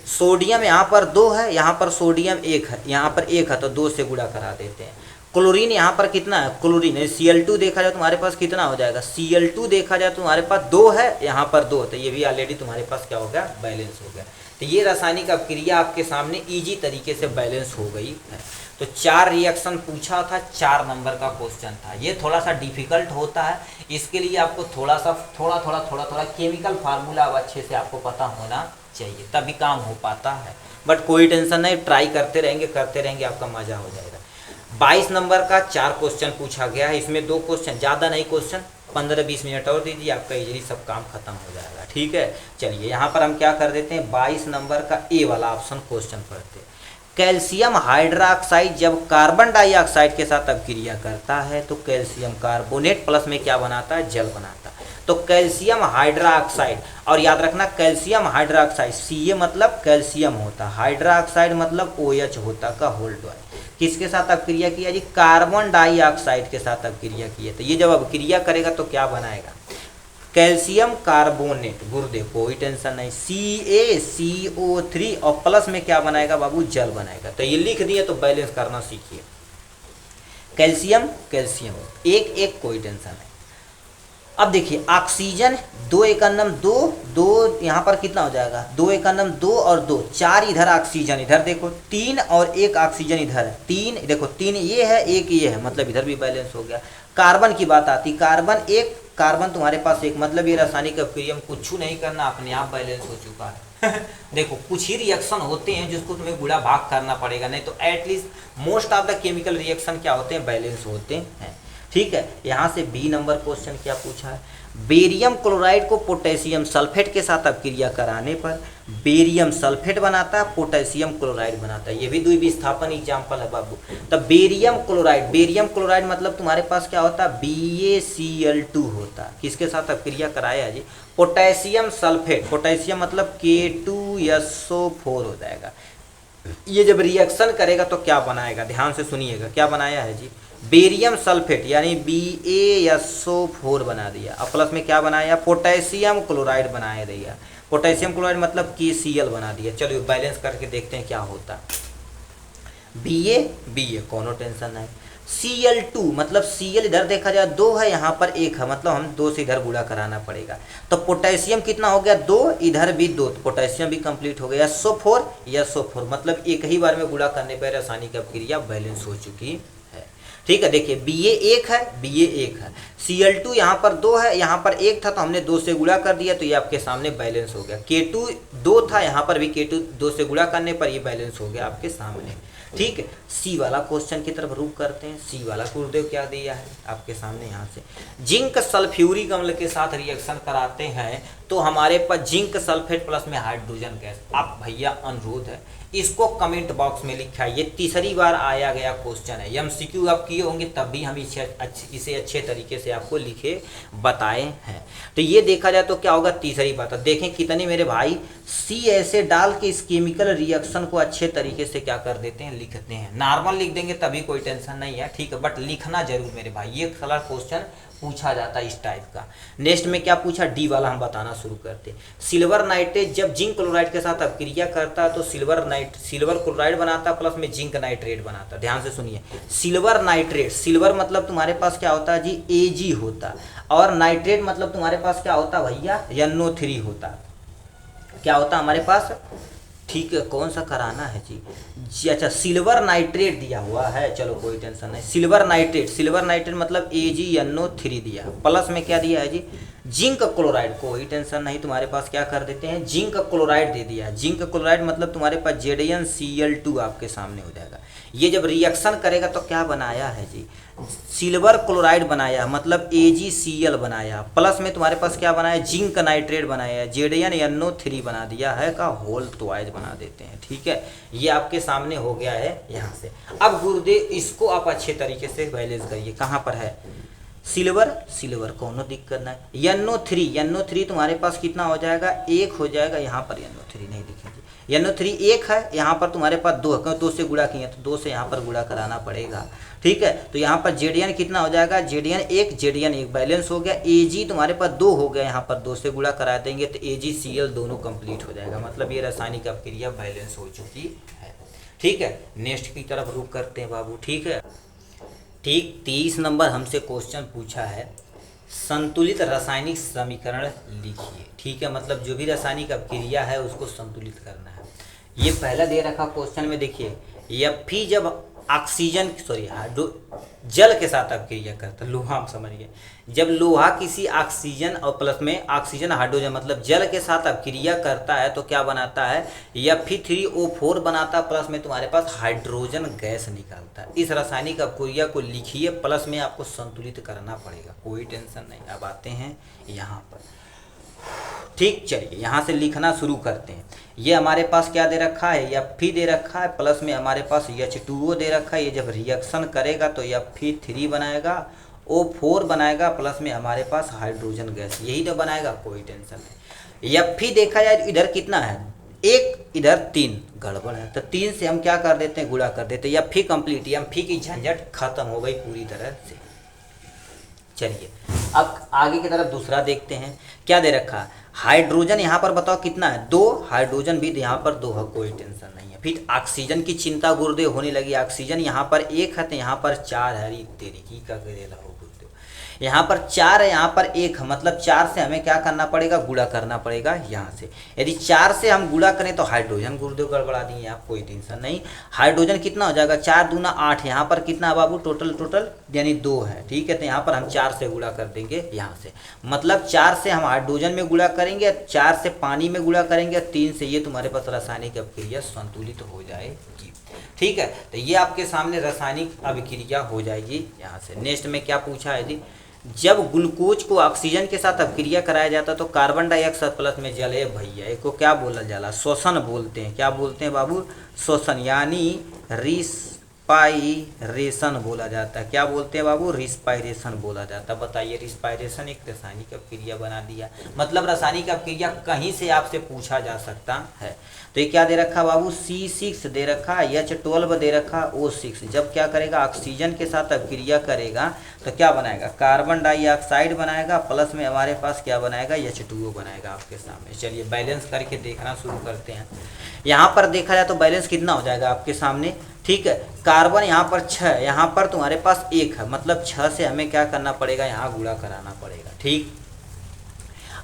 सोडियम यहाँ पर 2 है, यहाँ पर सोडियम 1 है, यहाँ पर 1 है, तो 2 से गुणा करा देते हैं। क्लोरीन यहाँ पर कितना है, क्लोरीन Cl2 देखा जाए तुम्हारे पास कितना हो जाएगा, Cl2 देखा जाए तुम्हारे पास 2 है, यहाँ पर 2, तो ये भी ऑलरेडी तुम्हारे पास क्या हो गया, बैलेंस हो गया। तो ये रासायनिक अभिक्रिया आपके सामने इजी तरीके से बैलेंस हो गई है। तो 4 रिएक्शन पूछा था, 4 नंबर का क्वेश्चन था। ये थोड़ा सा डिफिकल्ट होता है, इसके लिए आपको थोड़ा केमिकल फार्मूला अब अच्छे से आपको पता होना चाहिए, तभी काम हो पाता है। बट कोई टेंशन नहीं, ट्राई करते रहेंगे, आपका मजा हो जाएगा। 22 नंबर का 4 क्वेश्चन पूछा गया है, इसमें 2 क्वेश्चन, ज़्यादा नहीं क्वेश्चन, 15-20 मिनट और दीजिए, आपका इजीली सब काम खत्म हो जाएगा। ठीक है, चलिए यहाँ पर हम क्या कर देते हैं, 22 नंबर का ए वाला ऑप्शन क्वेश्चन पढ़ते हैं। कैल्शियम हाइड्रोक्साइड जब कार्बन डाइऑक्साइड के साथ अभिक्रिया करता है तो कैल्शियम कार्बोनेट प्लस में क्या बनाता है, जल बनाता है। तो कैल्शियम हाइड्रोक्साइड, और याद रखना कैल्शियम हाइड्रोक्साइड, Ca मतलब कैल्शियम होता, हाइड्रोक्साइड मतलब OH होता का होल ट्वाइस। किसके साथ अभिक्रिया किया जी, कार्बन डाइऑक्साइड के साथ अभिक्रिया किया। तो ये जब अभिक्रिया करेगा तो क्या बनाएगा, कैल्शियम कार्बोनेट। गुरुदेव कोई टेंशन नहीं, CaCO3, और प्लस में क्या बनाएगा बाबू, जल बनाएगा। तो ये लिख दिए, तो बैलेंस करना सीखिए। कैल्शियम कैल्शियम, एक कोई टेंशन नहीं। अब देखिए ऑक्सीजन 2 एकन्नम 2 यहाँ पर कितना हो जाएगा, 2 एकन्नम 2 और 2 4, इधर ऑक्सीजन, इधर देखो 3 और 1 ऑक्सीजन इधर है, 3 देखो 3 ये है 1 ये है, मतलब इधर भी बैलेंस हो गया। कार्बन की बात आती, कार्बन 1, कार्बन तुम्हारे पास 1, मतलब ये रासायनिक अभिक्रिया में कुछ नहीं करना, अपने आप बैलेंस हो चुका है। देखो कुछ ही रिएक्शन होते हैं जिसको तुम्हें गुणा भाग करना पड़ेगा, नहीं तो at least most of the chemical reaction क्या होते हैं, बैलेंस होते हैं। ठीक है, यहाँ से बी नंबर क्वेश्चन क्या पूछा है, बेरियम क्लोराइड को पोटेशियम सल्फेट के साथ अभिक्रिया कराने पर बेरियम सल्फेट बनाता है, पोटेशियम क्लोराइड बनाता है। ये भी द्विविस्थापन एग्जाम्पल है बाबू। तब बेरियम क्लोराइड मतलब तुम्हारे पास क्या होता है, BaCl2 होता है, किसके साथ अभिक्रिया कराया जी, पोटेशियम सल्फेट, पोटेशियम मतलब K2SO4 हो जाएगा। ये जब रिएक्शन करेगा तो क्या बनाएगा, ध्यान से सुनिएगा, क्या बनाया है जी, बेरियम सल्फेट यानी BaSO4 बना दिया, और प्लस में क्या बनाया, पोटेशियम क्लोराइड बनाया दिया, पोटेशियम क्लोराइड मतलब KCl बना दिया। चलिए बैलेंस करके देखते हैं क्या होता है। Ba कोनो टेंशन नहीं, Cl2 मतलब Cl इधर देखा जाए 2 है, यहाँ पर 1 है, मतलब हम 2 से इधर गुणा कराना पड़ेगा। तो पोटेशियम कितना हो गया 2, इधर भी 2, तो पोटेशियम भी कंप्लीट हो गया। SO4 मतलब एक ही बार में गुणा करने पर रासायनिक अभिक्रिया बैलेंस हो चुकी है। ठीक है, देखिए Ba 1 है, Ba 1 है, Cl2 यहाँ पर 2 है, यहाँ पर 1 था तो हमने 2 से गुणा कर दिया, तो ये आपके सामने बैलेंस हो गया। K2 2 था, यहाँ पर भी K2 2 से गुणा करने पर ये बैलेंस हो गया आपके सामने। ठीक है, सी वाला क्वेश्चन की तरफ रुख करते हैं। सी वाला गुरुदेव क्या दिया है आपके सामने यहाँ से, जिंक सल्फ्यूरिक अम्ल के साथ रिएक्शन कराते हैं तो हमारे पास जिंक सल्फेट प्लस में हाइड्रोजन गैस। आप भैया अनुरोध है इसको कमेंट बॉक्स में लिखा है, ये तीसरी बार आया गया क्वेश्चन है, एमसीक्यू आप किए होंगे तब भी हम इसे अच्छे तरीके से आपको लिखे बताए हैं। तो ये देखा जाए तो क्या होगा, तीसरी बात है। देखें कितने मेरे भाई सी ऐसे डाल के इस केमिकल रिएक्शन को अच्छे तरीके से क्या कर देते हैं, लिखते हैं। नॉर्मल लिख देंगे तभी कोई टेंशन नहीं है, ठीक है, बट लिखना जरूर मेरे भाई, ये सारा क्वेश्चन पूछा जाता है इस टाइप का। नेक्स्ट में क्या पूछा, डी वाला हम बताना शुरू करते। सिल्वर नाइट्रेट जब जिंक क्लोराइड के साथ अपक्रिया करता है तो सिल्वर क्लोराइड बनाता है प्लस में जिंक नाइट्रेट बनाता है। ध्यान से सुनिए, सिल्वर नाइट्रेट, सिल्वर मतलब तुम्हारे पास क्या होता है जी Ag होता, और नाइट्रेट मतलब तुम्हारे पास क्या होता भैया NO3 होता। क्या होता हमारे पास, ठीक है, कौन सा कराना है जी अच्छा सिल्वर नाइट्रेट दिया हुआ है, चलो कोई टेंशन नहीं। सिल्वर नाइट्रेट मतलब AgNO3 दिया, प्लस में क्या दिया है जी जिंक क्लोराइड, कोई टेंशन नहीं, तुम्हारे पास क्या कर देते हैं जिंक क्लोराइड दे दिया। जिंक क्लोराइड मतलब तुम्हारे पास ZnCl2 आपके सामने हो जाएगा। ये जब रिएक्शन करेगा तो क्या बनाया है जी, सिल्वर क्लोराइड बनाया, मतलब AgCl बनाया, प्लस में तुम्हारे पास क्या बनाया जिंक नाइट्रेट बनाया, ZnNO3 बना दिया है का होल ट्वाइस बना देते हैं। ठीक है, ये आपके सामने हो गया है यहाँ से। अब गुरुदेव इसको आप अच्छे तरीके से बैलेंस करिए, कहाँ पर है सिल्वर कोनो दिक्कत नहीं। NO3 तुम्हारे पास कितना हो जाएगा 1 हो जाएगा, यहाँ पर NO3 नहीं दिखेगी, NO3 1 है, यहाँ पर तुम्हारे पास 2 है, 2 से गुणा किए तो 2 से यहाँ पर गुणा कराना पड़ेगा। ठीक है, तो यहाँ पर Zn कितना हो जाएगा Zn1 बैलेंस हो गया। Ag तुम्हारे पास 2 हो गया, यहाँ पर 2 से गुणा करा देंगे तो AgCl दोनों कंप्लीट हो जाएगा, मतलब ये रासायनिक अपक्रिया बैलेंस हो चुकी है। ठीक है, नेक्स्ट की तरफ रुख करते हैं बाबू। ठीक है, ठीक 23 नंबर हमसे क्वेश्चन पूछा है, संतुलित रासायनिक समीकरण लिखिए। ठीक है, मतलब जो भी रासायनिक अपक्रिया है उसको संतुलित करना है। ये पहला दे रखा क्वेश्चन में, देखिए Fe जब ऑक्सीजन जल के साथ अपक्रिया करता, लोहा हम समझ गए, जब लोहा किसी ऑक्सीजन और प्लस में ऑक्सीजन हाइड्रोजन मतलब जल के साथ अपक्रिया करता है तो क्या बनाता है, Fe3O4 बनाता, प्लस में तुम्हारे पास हाइड्रोजन गैस निकालता है। इस रासायनिक अपक्रिया को लिखिए, प्लस में आपको संतुलित करना पड़ेगा, कोई टेंशन नहीं। अब आते हैं यहाँ पर, ठीक, चलिए यहाँ से लिखना शुरू करते हैं। ये हमारे पास क्या दे रखा है, Fe दे रखा है, प्लस में हमारे पास H2O दे रखा है। ये जब रिएक्शन करेगा तो Fe3 बनाएगा, O4 बनाएगा, प्लस में हमारे पास हाइड्रोजन गैस, यही तो बनाएगा, कोई टेंशन नहीं। Fe देखा जाए इधर कितना है 1, इधर 3, गड़बड़ है, तो 3 से हम क्या कर देते हैं गुणा कर देते हैं। Fe कंप्लीट, Fe की झंझट खत्म हो गई पूरी तरह से। चलिए अब आगे की तरफ दूसरा देखते हैं, क्या दे रखा है, हाइड्रोजन यहाँ पर बताओ कितना है 2, हाइड्रोजन भी यहाँ पर 2 है, कोई टेंशन नहीं है। फिर ऑक्सीजन की चिंता गुरुदेव होने लगी, ऑक्सीजन यहाँ पर 1 है तो यहाँ पर 4 है, तेरी की का करेला हो गुरुदेव, यहाँ पर 4 है, यहाँ पर 1 है, मतलब 4 से हमें क्या करना पड़ेगा, गुणा करना पड़ेगा यहाँ से। यदि 4 से हम गुणा करें तो हाइड्रोजन गुरुदेव गड़बड़ा दिए आप, कोई टेंशन नहीं। हाइड्रोजन कितना हो जाएगा 4 दूना 8, यहाँ पर कितना है बाबू टोटल यानी 2 है। ठीक है, तो यहाँ पर हम 4 से गुणा कर देंगे यहाँ से, मतलब 4 से हम हाइड्रोजन में गुणा करेंगे, 4 से पानी में गुणा करेंगे, 3 से ये तुम्हारे पास रासायनिक अपक्रिया संतुलित हो जाएगी। ठीक है, तो ये आपके सामने रासायनिक अभिक्रिया हो जाएगी यहाँ से। नेक्स्ट में क्या पूछा है जी, जब ग्लूकोज को ऑक्सीजन के साथ अपक्रिया कराया जाता है तो कार्बन डाइऑक्साइड प्लस में जले भैया, इसको क्या बोला जाला, श्वसन बोलते हैं। क्या बोलते हैं बाबू, श्वसन, यानी रिस्पाइरेशन बोला जाता है। क्या बोलते हैं बाबू, रिस्पाइरेशन बोला जाता है। बताइए, रिस्पाइरेशन एक रासायनिक अपक्रिया बना दिया, मतलब रासायनिक अपक्रिया कहीं से आपसे पूछा जा सकता है। तो ये क्या दे रखा बाबू, C6 दे रखा, H12 दे रखा, O6। जब क्या करेगा ऑक्सीजन के साथ अपक्रिया करेगा तो क्या बनाएगा, कार्बन डाइऑक्साइड बनाएगा, प्लस में हमारे पास क्या बनाएगा, H2O बनाएगा आपके सामने। चलिए बैलेंस करके देखना शुरू करते हैं। यहाँ पर देखा जाए तो बैलेंस कितना हो जाएगा आपके सामने ठीक है। कार्बन यहाँ पर 6, यहाँ पर तुम्हारे पास 1 है, मतलब 6 से हमें क्या करना पड़ेगा, यहाँ गुणा कराना पड़ेगा। ठीक,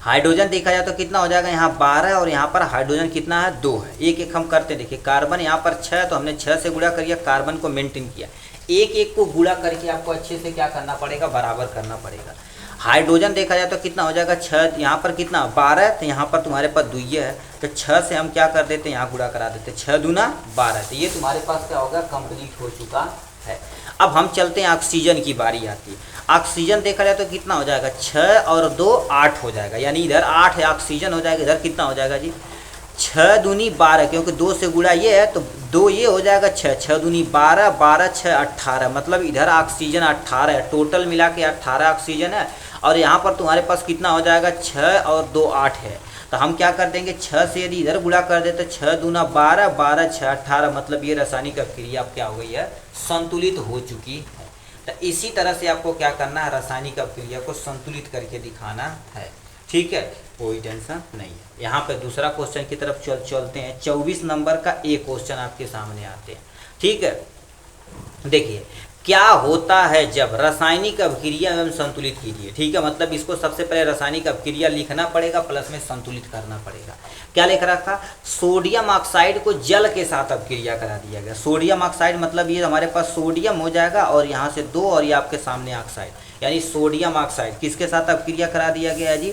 हाइड्रोजन देखा जाए तो कितना हो जाएगा, यहाँ 12 और यहाँ पर हाइड्रोजन कितना है, 2 है। एक एक हम करते हैं, देखिए कार्बन यहाँ पर 6 तो हमने 6 से गुणा करिए, कार्बन को मेंटेन किया, एक एक को गुणा करके आपको अच्छे से क्या करना पड़ेगा, बराबर करना पड़ेगा। हाइड्रोजन देखा जाए तो कितना हो जाएगा, 6, यहाँ पर कितना 12, तो यहाँ पर तुम्हारे पास दुइये है, तो 6 से हम क्या कर देते हैं, यहाँ गुणा करा देते हैं, 6 दूना 12, तो ये तुम्हारे पास क्या होगा, कंप्लीट हो चुका है। अब हम चलते हैं, ऑक्सीजन की बारी आती है। ऑक्सीजन देखा जाए तो कितना हो जाएगा, 6 और 2 8 हो जाएगा, यानी इधर 8 ऑक्सीजन हो जाएगा, इधर कितना हो जाएगा जी, 6 दूनी 12, क्योंकि 2 से गुणा ये है तो 2 ये हो जाएगा 6, 6 दूनी 12, 12 6 18, मतलब इधर ऑक्सीजन 18 है, टोटल मिला के 18 ऑक्सीजन है। और यहाँ पर तुम्हारे पास कितना हो जाएगा, 6 और 2 8 है, तो हम क्या कर देंगे, 6 से यदि इधर गुणा कर देते, 6 दूना 12, 12 6 18, मतलब ये रासायनिक अभिक्रिया अब क्या हो गई है, संतुलित हो चुकी है। तो इसी तरह से आपको क्या करना है, रासायनिक अभिक्रिया को संतुलित करके दिखाना है। ठीक है, कोई टेंशन नहीं है। यहाँ पे दूसरा क्वेश्चन की तरफ चलते हैं। 24 नंबर का एक क्वेश्चन आपके सामने आते हैं। ठीक है, देखिए क्या होता है जब रासायनिक अभिक्रिया एवं संतुलित कीजिए। ठीक है, मतलब इसको सबसे पहले रासायनिक अभिक्रिया लिखना पड़ेगा, प्लस में संतुलित करना पड़ेगा। क्या लिख रखा, सोडियम ऑक्साइड को जल के साथ अभिक्रिया करा दिया गया। सोडियम ऑक्साइड मतलब ये हमारे पास सोडियम हो जाएगा और यहाँ से 2 और ये आपके सामने ऑक्साइड, यानी सोडियम ऑक्साइड किसके साथ अभिक्रिया करा दिया गया है जी,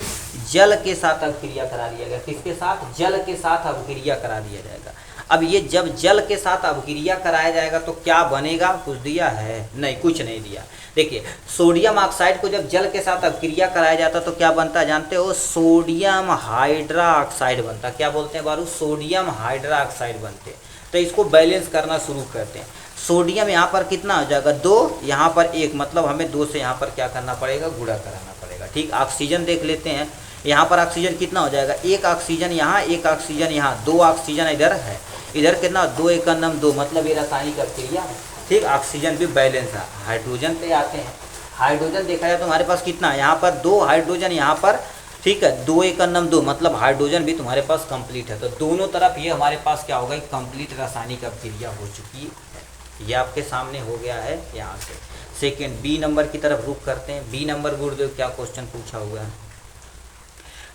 जल के साथ अभिक्रिया करा दिया गया। किसके साथ, जल के साथ अभिक्रिया करा दिया जाएगा। अब ये जब जल के साथ अभिक्रिया कराया जाएगा तो क्या बनेगा, कुछ दिया है, नहीं कुछ नहीं दिया। देखिए सोडियम ऑक्साइड को जब जल के साथ अभिक्रिया कराया जाता तो क्या बनता है जानते हो, सोडियम हाइड्रा ऑक्साइड बनता। क्या बोलते हैं बारू, सोडियम हाइड्रा ऑक्साइड बनते। तो इसको बैलेंस करना शुरू करते हैं। सोडियम यहाँ पर कितना हो जाएगा, 2, यहाँ पर 1, मतलब हमें 2 से यहाँ पर क्या करना पड़ेगा, गुणा कराना पड़ेगा। ठीक, ऑक्सीजन देख लेते हैं। यहाँ पर ऑक्सीजन कितना हो जाएगा, 1 ऑक्सीजन यहाँ, 1 ऑक्सीजन यहाँ, 2 ऑक्सीजन इधर है, इधर कितना 2 × 2, मतलब ये रासायनिक अभिक्रिया है। ठीक, ऑक्सीजन भी बैलेंस है। हाइड्रोजन पे आते हैं। हाइड्रोजन देखा जाए तो हमारे पास कितना है, यहाँ पर 2 हाइड्रोजन यहाँ पर, ठीक है 2 × 2, मतलब हाइड्रोजन भी तुम्हारे पास कंप्लीट है। तो दोनों तरफ ये हमारे पास क्या होगा, कंप्लीट रासायनिक अभिक्रिया हो चुकी है। ये आपके सामने हो गया है। यहाँ से सेकेंड बी नंबर की तरफ रुख करते हैं। बी नंबर गुरुदेव क्या क्वेश्चन पूछा हुआ है,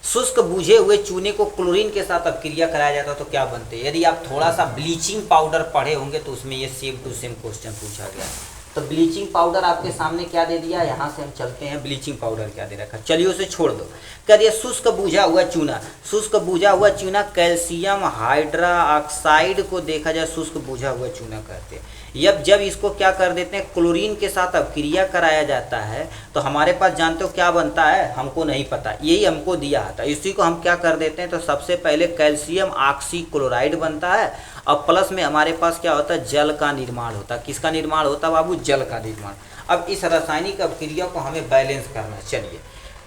शुष्क बुझे हुए चूने को क्लोरीन के साथ अभिक्रिया कराया जाता तो क्या बनते। यदि आप थोड़ा सा ब्लीचिंग पाउडर पढ़े होंगे तो उसमें ये सेम टू सेम क्वेश्चन पूछा गया। तो ब्लीचिंग पाउडर आपके सामने क्या दे दिया, यहाँ से हम चलते हैं, ब्लीचिंग पाउडर क्या दे रखा, चलिए उसे छोड़ दो। कह दिया शुष्क बुझा हुआ चूना, शुष्क बुझा हुआ चूना कैल्शियम हाइड्रा ऑक्साइड को देखा जाए शुष्क बुझा हुआ चूना कहते हैं। जब इसको क्या कर देते हैं, क्लोरीन के साथ अभिक्रिया कराया जाता है तो हमारे पास जानते हो क्या बनता है, हमको नहीं पता, यही हमको दिया था। इसी को हम क्या कर देते हैं, तो सबसे पहले कैल्शियम ऑक्सीक्लोराइड बनता है और प्लस में हमारे पास क्या होता है, जल का निर्माण होता है। किसका निर्माण होता है बाबू, जल का निर्माण। अब इस रासायनिक अभिक्रिया को हमें बैलेंस करना है। चलिए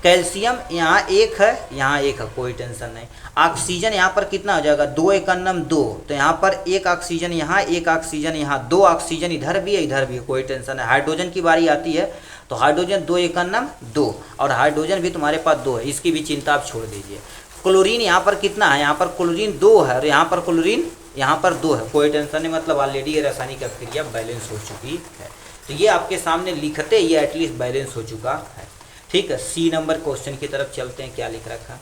कैल्शियम यहाँ 1 है, यहाँ 1 है, कोई टेंशन नहीं। ऑक्सीजन यहाँ पर कितना हो जाएगा, 2 × 2, तो यहाँ पर 1 ऑक्सीजन यहाँ, 1 ऑक्सीजन यहाँ, 2 ऑक्सीजन इधर भी है, इधर भी है, कोई टेंशन है। हाइड्रोजन की बारी आती है तो हाइड्रोजन 2 × 2, और हाइड्रोजन भी तुम्हारे पास 2 है, इसकी भी चिंता आप छोड़ दीजिए। क्लोरीन यहाँ पर कितना है, यहाँ पर क्लोरीन 2 है और यहाँ पर क्लोरीन यहाँ पर 2 है, कोई टेंशन नहीं, मतलब ऑलरेडी ये रासायनिक अभिक्रिया बैलेंस हो चुकी है। तो ये आपके सामने लिखते ये एटलीस्ट बैलेंस हो चुका है। ठीक है, सी नंबर क्वेश्चन की तरफ चलते हैं। क्या लिख रखा,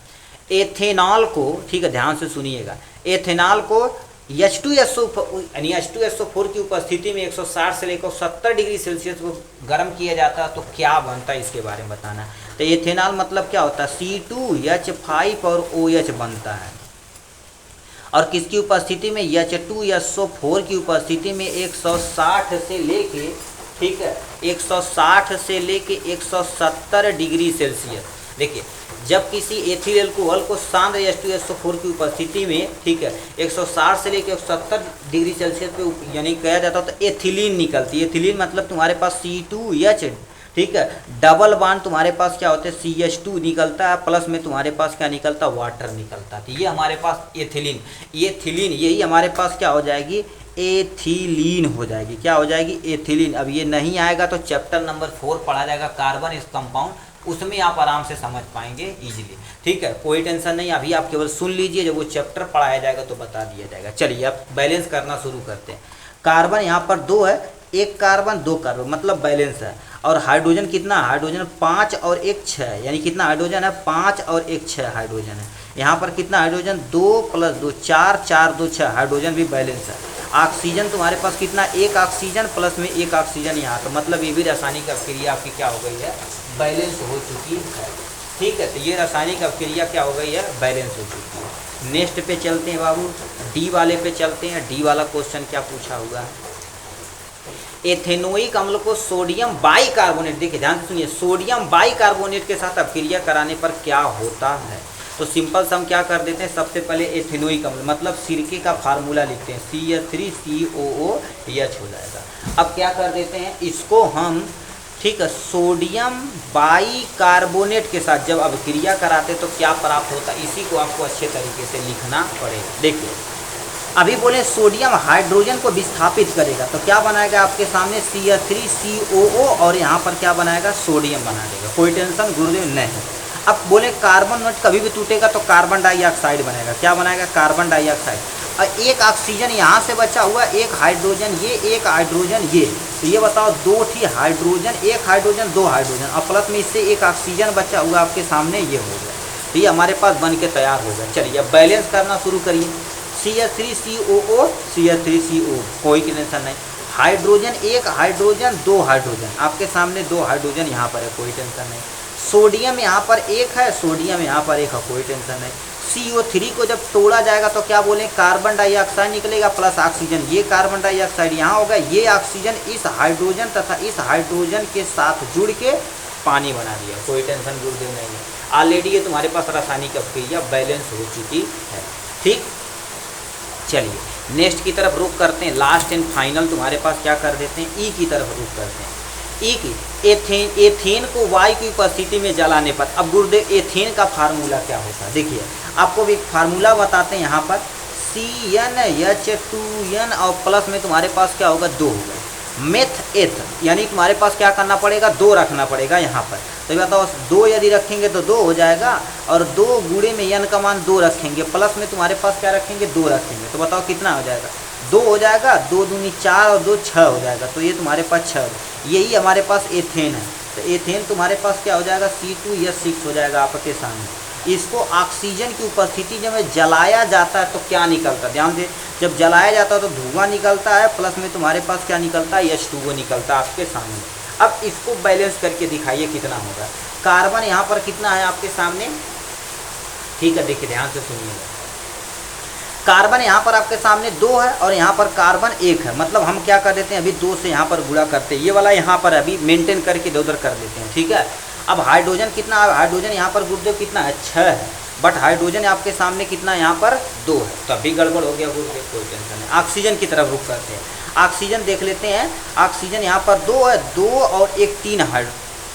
एथेनॉल को, ठीक है ध्यान से सुनिएगा, एथेनॉल को यानी H2SO4 की उपस्थिति में 160 से लेकर 70 डिग्री सेल्सियस को गर्म किया जाता है तो क्या बनता है, इसके बारे में बताना। तो एथेनॉल मतलब क्या होता है, C2H5 और OH बनता है, और किसकी उपस्थिति में, H2SO4 की उपस्थिति में 160 से लेके, ठीक है 160 से लेके 170 डिग्री सेल्सियस। देखिए जब किसी एथिल अल्कोहल को सांद्र H2SO4 की उपस्थिति में, ठीक है 160 से लेकर 170 डिग्री सेल्सियस पे यानी कहा जाता है तो एथिलीन निकलती है। एथिलीन मतलब तुम्हारे पास C2H, ठीक है डबल बॉन्ड तुम्हारे पास क्या होता है CH2 निकलता है, प्लस में तुम्हारे पास क्या निकलता है, वाटर निकलता है। तो ये हमारे पास एथिलीन, एथिलीन यही हमारे पास क्या हो जाएगी, एथिलीन हो जाएगी। क्या हो जाएगी, एथिलीन। अब ये नहीं आएगा तो चैप्टर नंबर 4 पढ़ा जाएगा कार्बन इस कंपाउंड, उसमें आप आराम से समझ पाएंगे इजीली। ठीक है, कोई टेंशन नहीं, अभी आप केवल सुन लीजिए, जब वो चैप्टर पढ़ाया जाएगा तो बता दिया जाएगा। चलिए अब बैलेंस करना शुरू करते हैं। कार्बन यहाँ पर 2 है, एक कार्बन 2 कार्बन मतलब बैलेंस है। और हाइड्रोजन कितना, हाइड्रोजन 5 और 1 6, यानी कितना हाइड्रोजन है 5 और 1 6 हाइड्रोजन है। यहाँ पर कितना हाइड्रोजन 2 + 2 4 4 2 6 हाइड्रोजन भी बैलेंस है। ऑक्सीजन तुम्हारे पास कितना, एक ऑक्सीजन प्लस में एक ऑक्सीजन यहाँ, तो मतलब ये भी रासायनिक अभिक्रिया आपकी क्या हो गई है, बैलेंस हो चुकी है। ठीक है, तो ये रासायनिक अभिक्रिया क्या हो गई है, बैलेंस हो चुकी है। नेक्स्ट पे चलते हैं बाबू, डी वाले पे चलते हैं। डी वाला क्वेश्चन क्या पूछा हुआ है, एथेनोइक अम्ल को सोडियम बाइकार्बोनेट, देखिए ध्यान से सुनिए, सोडियम बाइकार्बोनेट के साथ अभिक्रिया कराने पर क्या होता है। तो सिंपल से हम क्या कर देते हैं, सबसे पहले एथेनोइक अम्ल मतलब सिरके का फार्मूला लिखते हैं, CH3COOH हो जाएगा। अब क्या कर देते हैं, इसको हम ठीक है सोडियम बाइकार्बोनेट के साथ जब अभिक्रिया कराते तो क्या प्राप्त होता है, इसी को आपको अच्छे तरीके से लिखना पड़ेगा। देखिए अभी बोले सोडियम हाइड्रोजन को विस्थापित करेगा तो क्या बनाएगा आपके सामने CH3COO और यहाँ पर क्या बनाएगा, सोडियम बना देगा, कोई टेंशन गुरुदेव नहीं। अब बोले कार्बन नोट कभी भी टूटेगा तो कार्बन डाइऑक्साइड बनेगा, क्या बनाएगा, कार्बन डाइऑक्साइड। और एक ऑक्सीजन यहाँ से बचा हुआ, एक हाइड्रोजन ये, एक हाइड्रोजन ये, तो ये बताओ 2 ठी हाइड्रोजन, एक हाइड्रोजन 2 हाइड्रोजन, और प्लस में इससे एक ऑक्सीजन बचा हुआ आपके सामने ये हो गया, तो ये हमारे पास बन के तैयार हो गया। चलिए अब बैलेंस करना शुरू करिए, CH3COO CH3CO, कोई टेंशन नहीं। हाइड्रोजन एक हाइड्रोजन 2 हाइड्रोजन, आपके सामने 2 हाइड्रोजन यहाँ पर है, कोई टेंशन नहीं। सोडियम यहाँ पर एक है, सोडियम यहाँ पर एक है, कोई टेंशन नहीं। CO3 को जब तोड़ा जाएगा तो क्या बोलें, कार्बन डाइऑक्साइड निकलेगा प्लस ऑक्सीजन, ये कार्बन डाइऑक्साइड यहाँ होगा, ये ऑक्सीजन इस हाइड्रोजन तथा इस हाइड्रोजन के साथ जुड़ के पानी बना दिया, कोई टेंशन गुरुदेव नहीं है। ऑलरेडी ये तुम्हारे पास रासायनिक अभिक्रिया बैलेंस हो चुकी है। ठीक, चलिए नेक्स्ट की तरफ रुख करते हैं, लास्ट एंड फाइनल तुम्हारे पास क्या कर देते हैं, ई की तरफ रुख करते हैं। ई की एथेन को वायु की उपस्थिति में जलाने पर, अब गुरुदेव एथेन का फार्मूला क्या होता है, देखिए आपको भी एक फार्मूला बताते हैं यहाँ पर, CnH2n और प्लस में तुम्हारे पास क्या होगा 2 होगा, मेथ एथ, यानी तुम्हारे पास क्या करना पड़ेगा, 2 रखना पड़ेगा यहाँ पर। तो बताओ 2 यदि रखेंगे तो 2 हो जाएगा, और 2 गुणे में n का मान 2 रखेंगे, प्लस में तुम्हारे पास क्या रखेंगे 2 रखेंगे, तो बताओ कितना हो जाएगा, 2 हो जाएगा, 2 दूनी 4 और 2 6 हो जाएगा, तो ये तुम्हारे पास 6, यही हमारे पास एथेन है। तो एथेन तुम्हारे पास क्या हो जाएगा, C2H6 हो जाएगा आपके सामने। इसको ऑक्सीजन की उपस्थिति जब जलाया जाता है तो क्या निकलता है, ध्यान से, जब जलाया जाता है तो धुआं निकलता है, प्लस में तुम्हारे पास क्या निकलता है, H2O निकलता है आपके सामने। अब इसको बैलेंस करके दिखाइए कितना होगा। कार्बन यहाँ पर कितना है आपके सामने, ठीक है, देखिए ध्यान से सुनिएगा, कार्बन यहाँ पर आपके सामने 2 है और यहाँ पर कार्बन 1 है, मतलब हम क्या कर देते हैं, अभी 2 से यहाँ पर गुणा करते हैं, ये वाला यहाँ पर अभी मेंटेन करके इधर उधर कर देते हैं। ठीक है, अब हाइड्रोजन कितना है, हाइड्रोजन यहाँ पर गुरुदेव कितना है 6 है, बट हाइड्रोजन आपके सामने कितना यहाँ पर 2 है, तो अभी गड़बड़ हो गया गुरुदेव, कोई टेंशन नहीं। ऑक्सीजन की तरफ रुख करते हैं, ऑक्सीजन देख लेते हैं, ऑक्सीजन यहाँ पर 2 है, 2 और 1 3 है,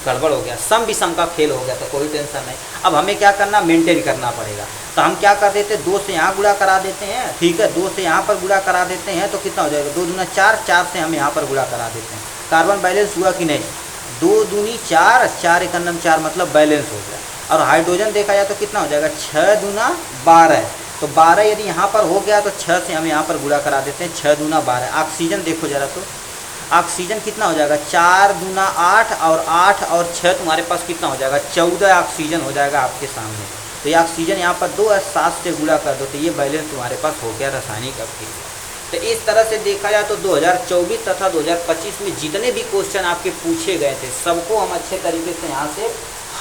गड़बड़ हो गया, सम विषम का खेल हो गया, तो कोई टेंशन नहीं। अब हमें क्या करना, मेंटेन करना पड़ेगा, तो हम क्या कर देते हैं, 2 से यहाँ गुणा करा देते हैं, ठीक है, 2 से यहाँ पर गुणा करा देते हैं, तो कितना हो जाएगा, 2 दूना 4, 4 से हम यहाँ पर गुणा करा देते हैं, कार्बन बैलेंस हुआ कि नहीं, 2 दूनी 4, 4 एक अन्नम 4, मतलब बैलेंस हो गया। और हाइड्रोजन देखा जाए तो कितना हो जाएगा, 6 दूना 12, तो 12 यदि यहाँ पर हो गया तो 6 से हम यहाँ पर गुणा करा देते हैं, 6 दूना 12। ऑक्सीजन देखो जरा, तो ऑक्सीजन कितना हो जाएगा, 4 दूना 8 और 8 और 6 तुम्हारे पास कितना हो जाएगा, 14 ऑक्सीजन हो जाएगा आपके सामने। तो ये ऑक्सीजन यहाँ पर 2 है, 7 से गुणा कर दो, तो ये बैलेंस तुम्हारे पास हो गया रासायनिक अभिक्रिया। तो इस तरह से देखा जाए तो 2024 तथा 2025 में जितने भी क्वेश्चन आपके पूछे गए थे सबको हम अच्छे तरीके से यहाँ से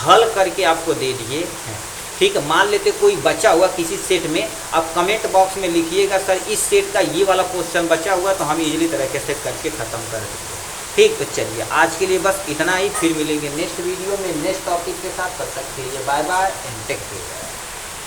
हल करके आपको दे दिए हैं। ठीक है, मान लेते कोई बचा हुआ किसी सेट में, आप कमेंट बॉक्स में लिखिएगा सर इस सेट का ये वाला क्वेश्चन बचा हुआ, तो हम इजीली तरीके से करके ख़त्म कर देंगे। ठीक, तो चलिए आज के लिए बस इतना ही, फिर मिलेंगे नेक्स्ट वीडियो में नेक्स्ट टॉपिक के साथ, तब तक के लिए bye bye and take care.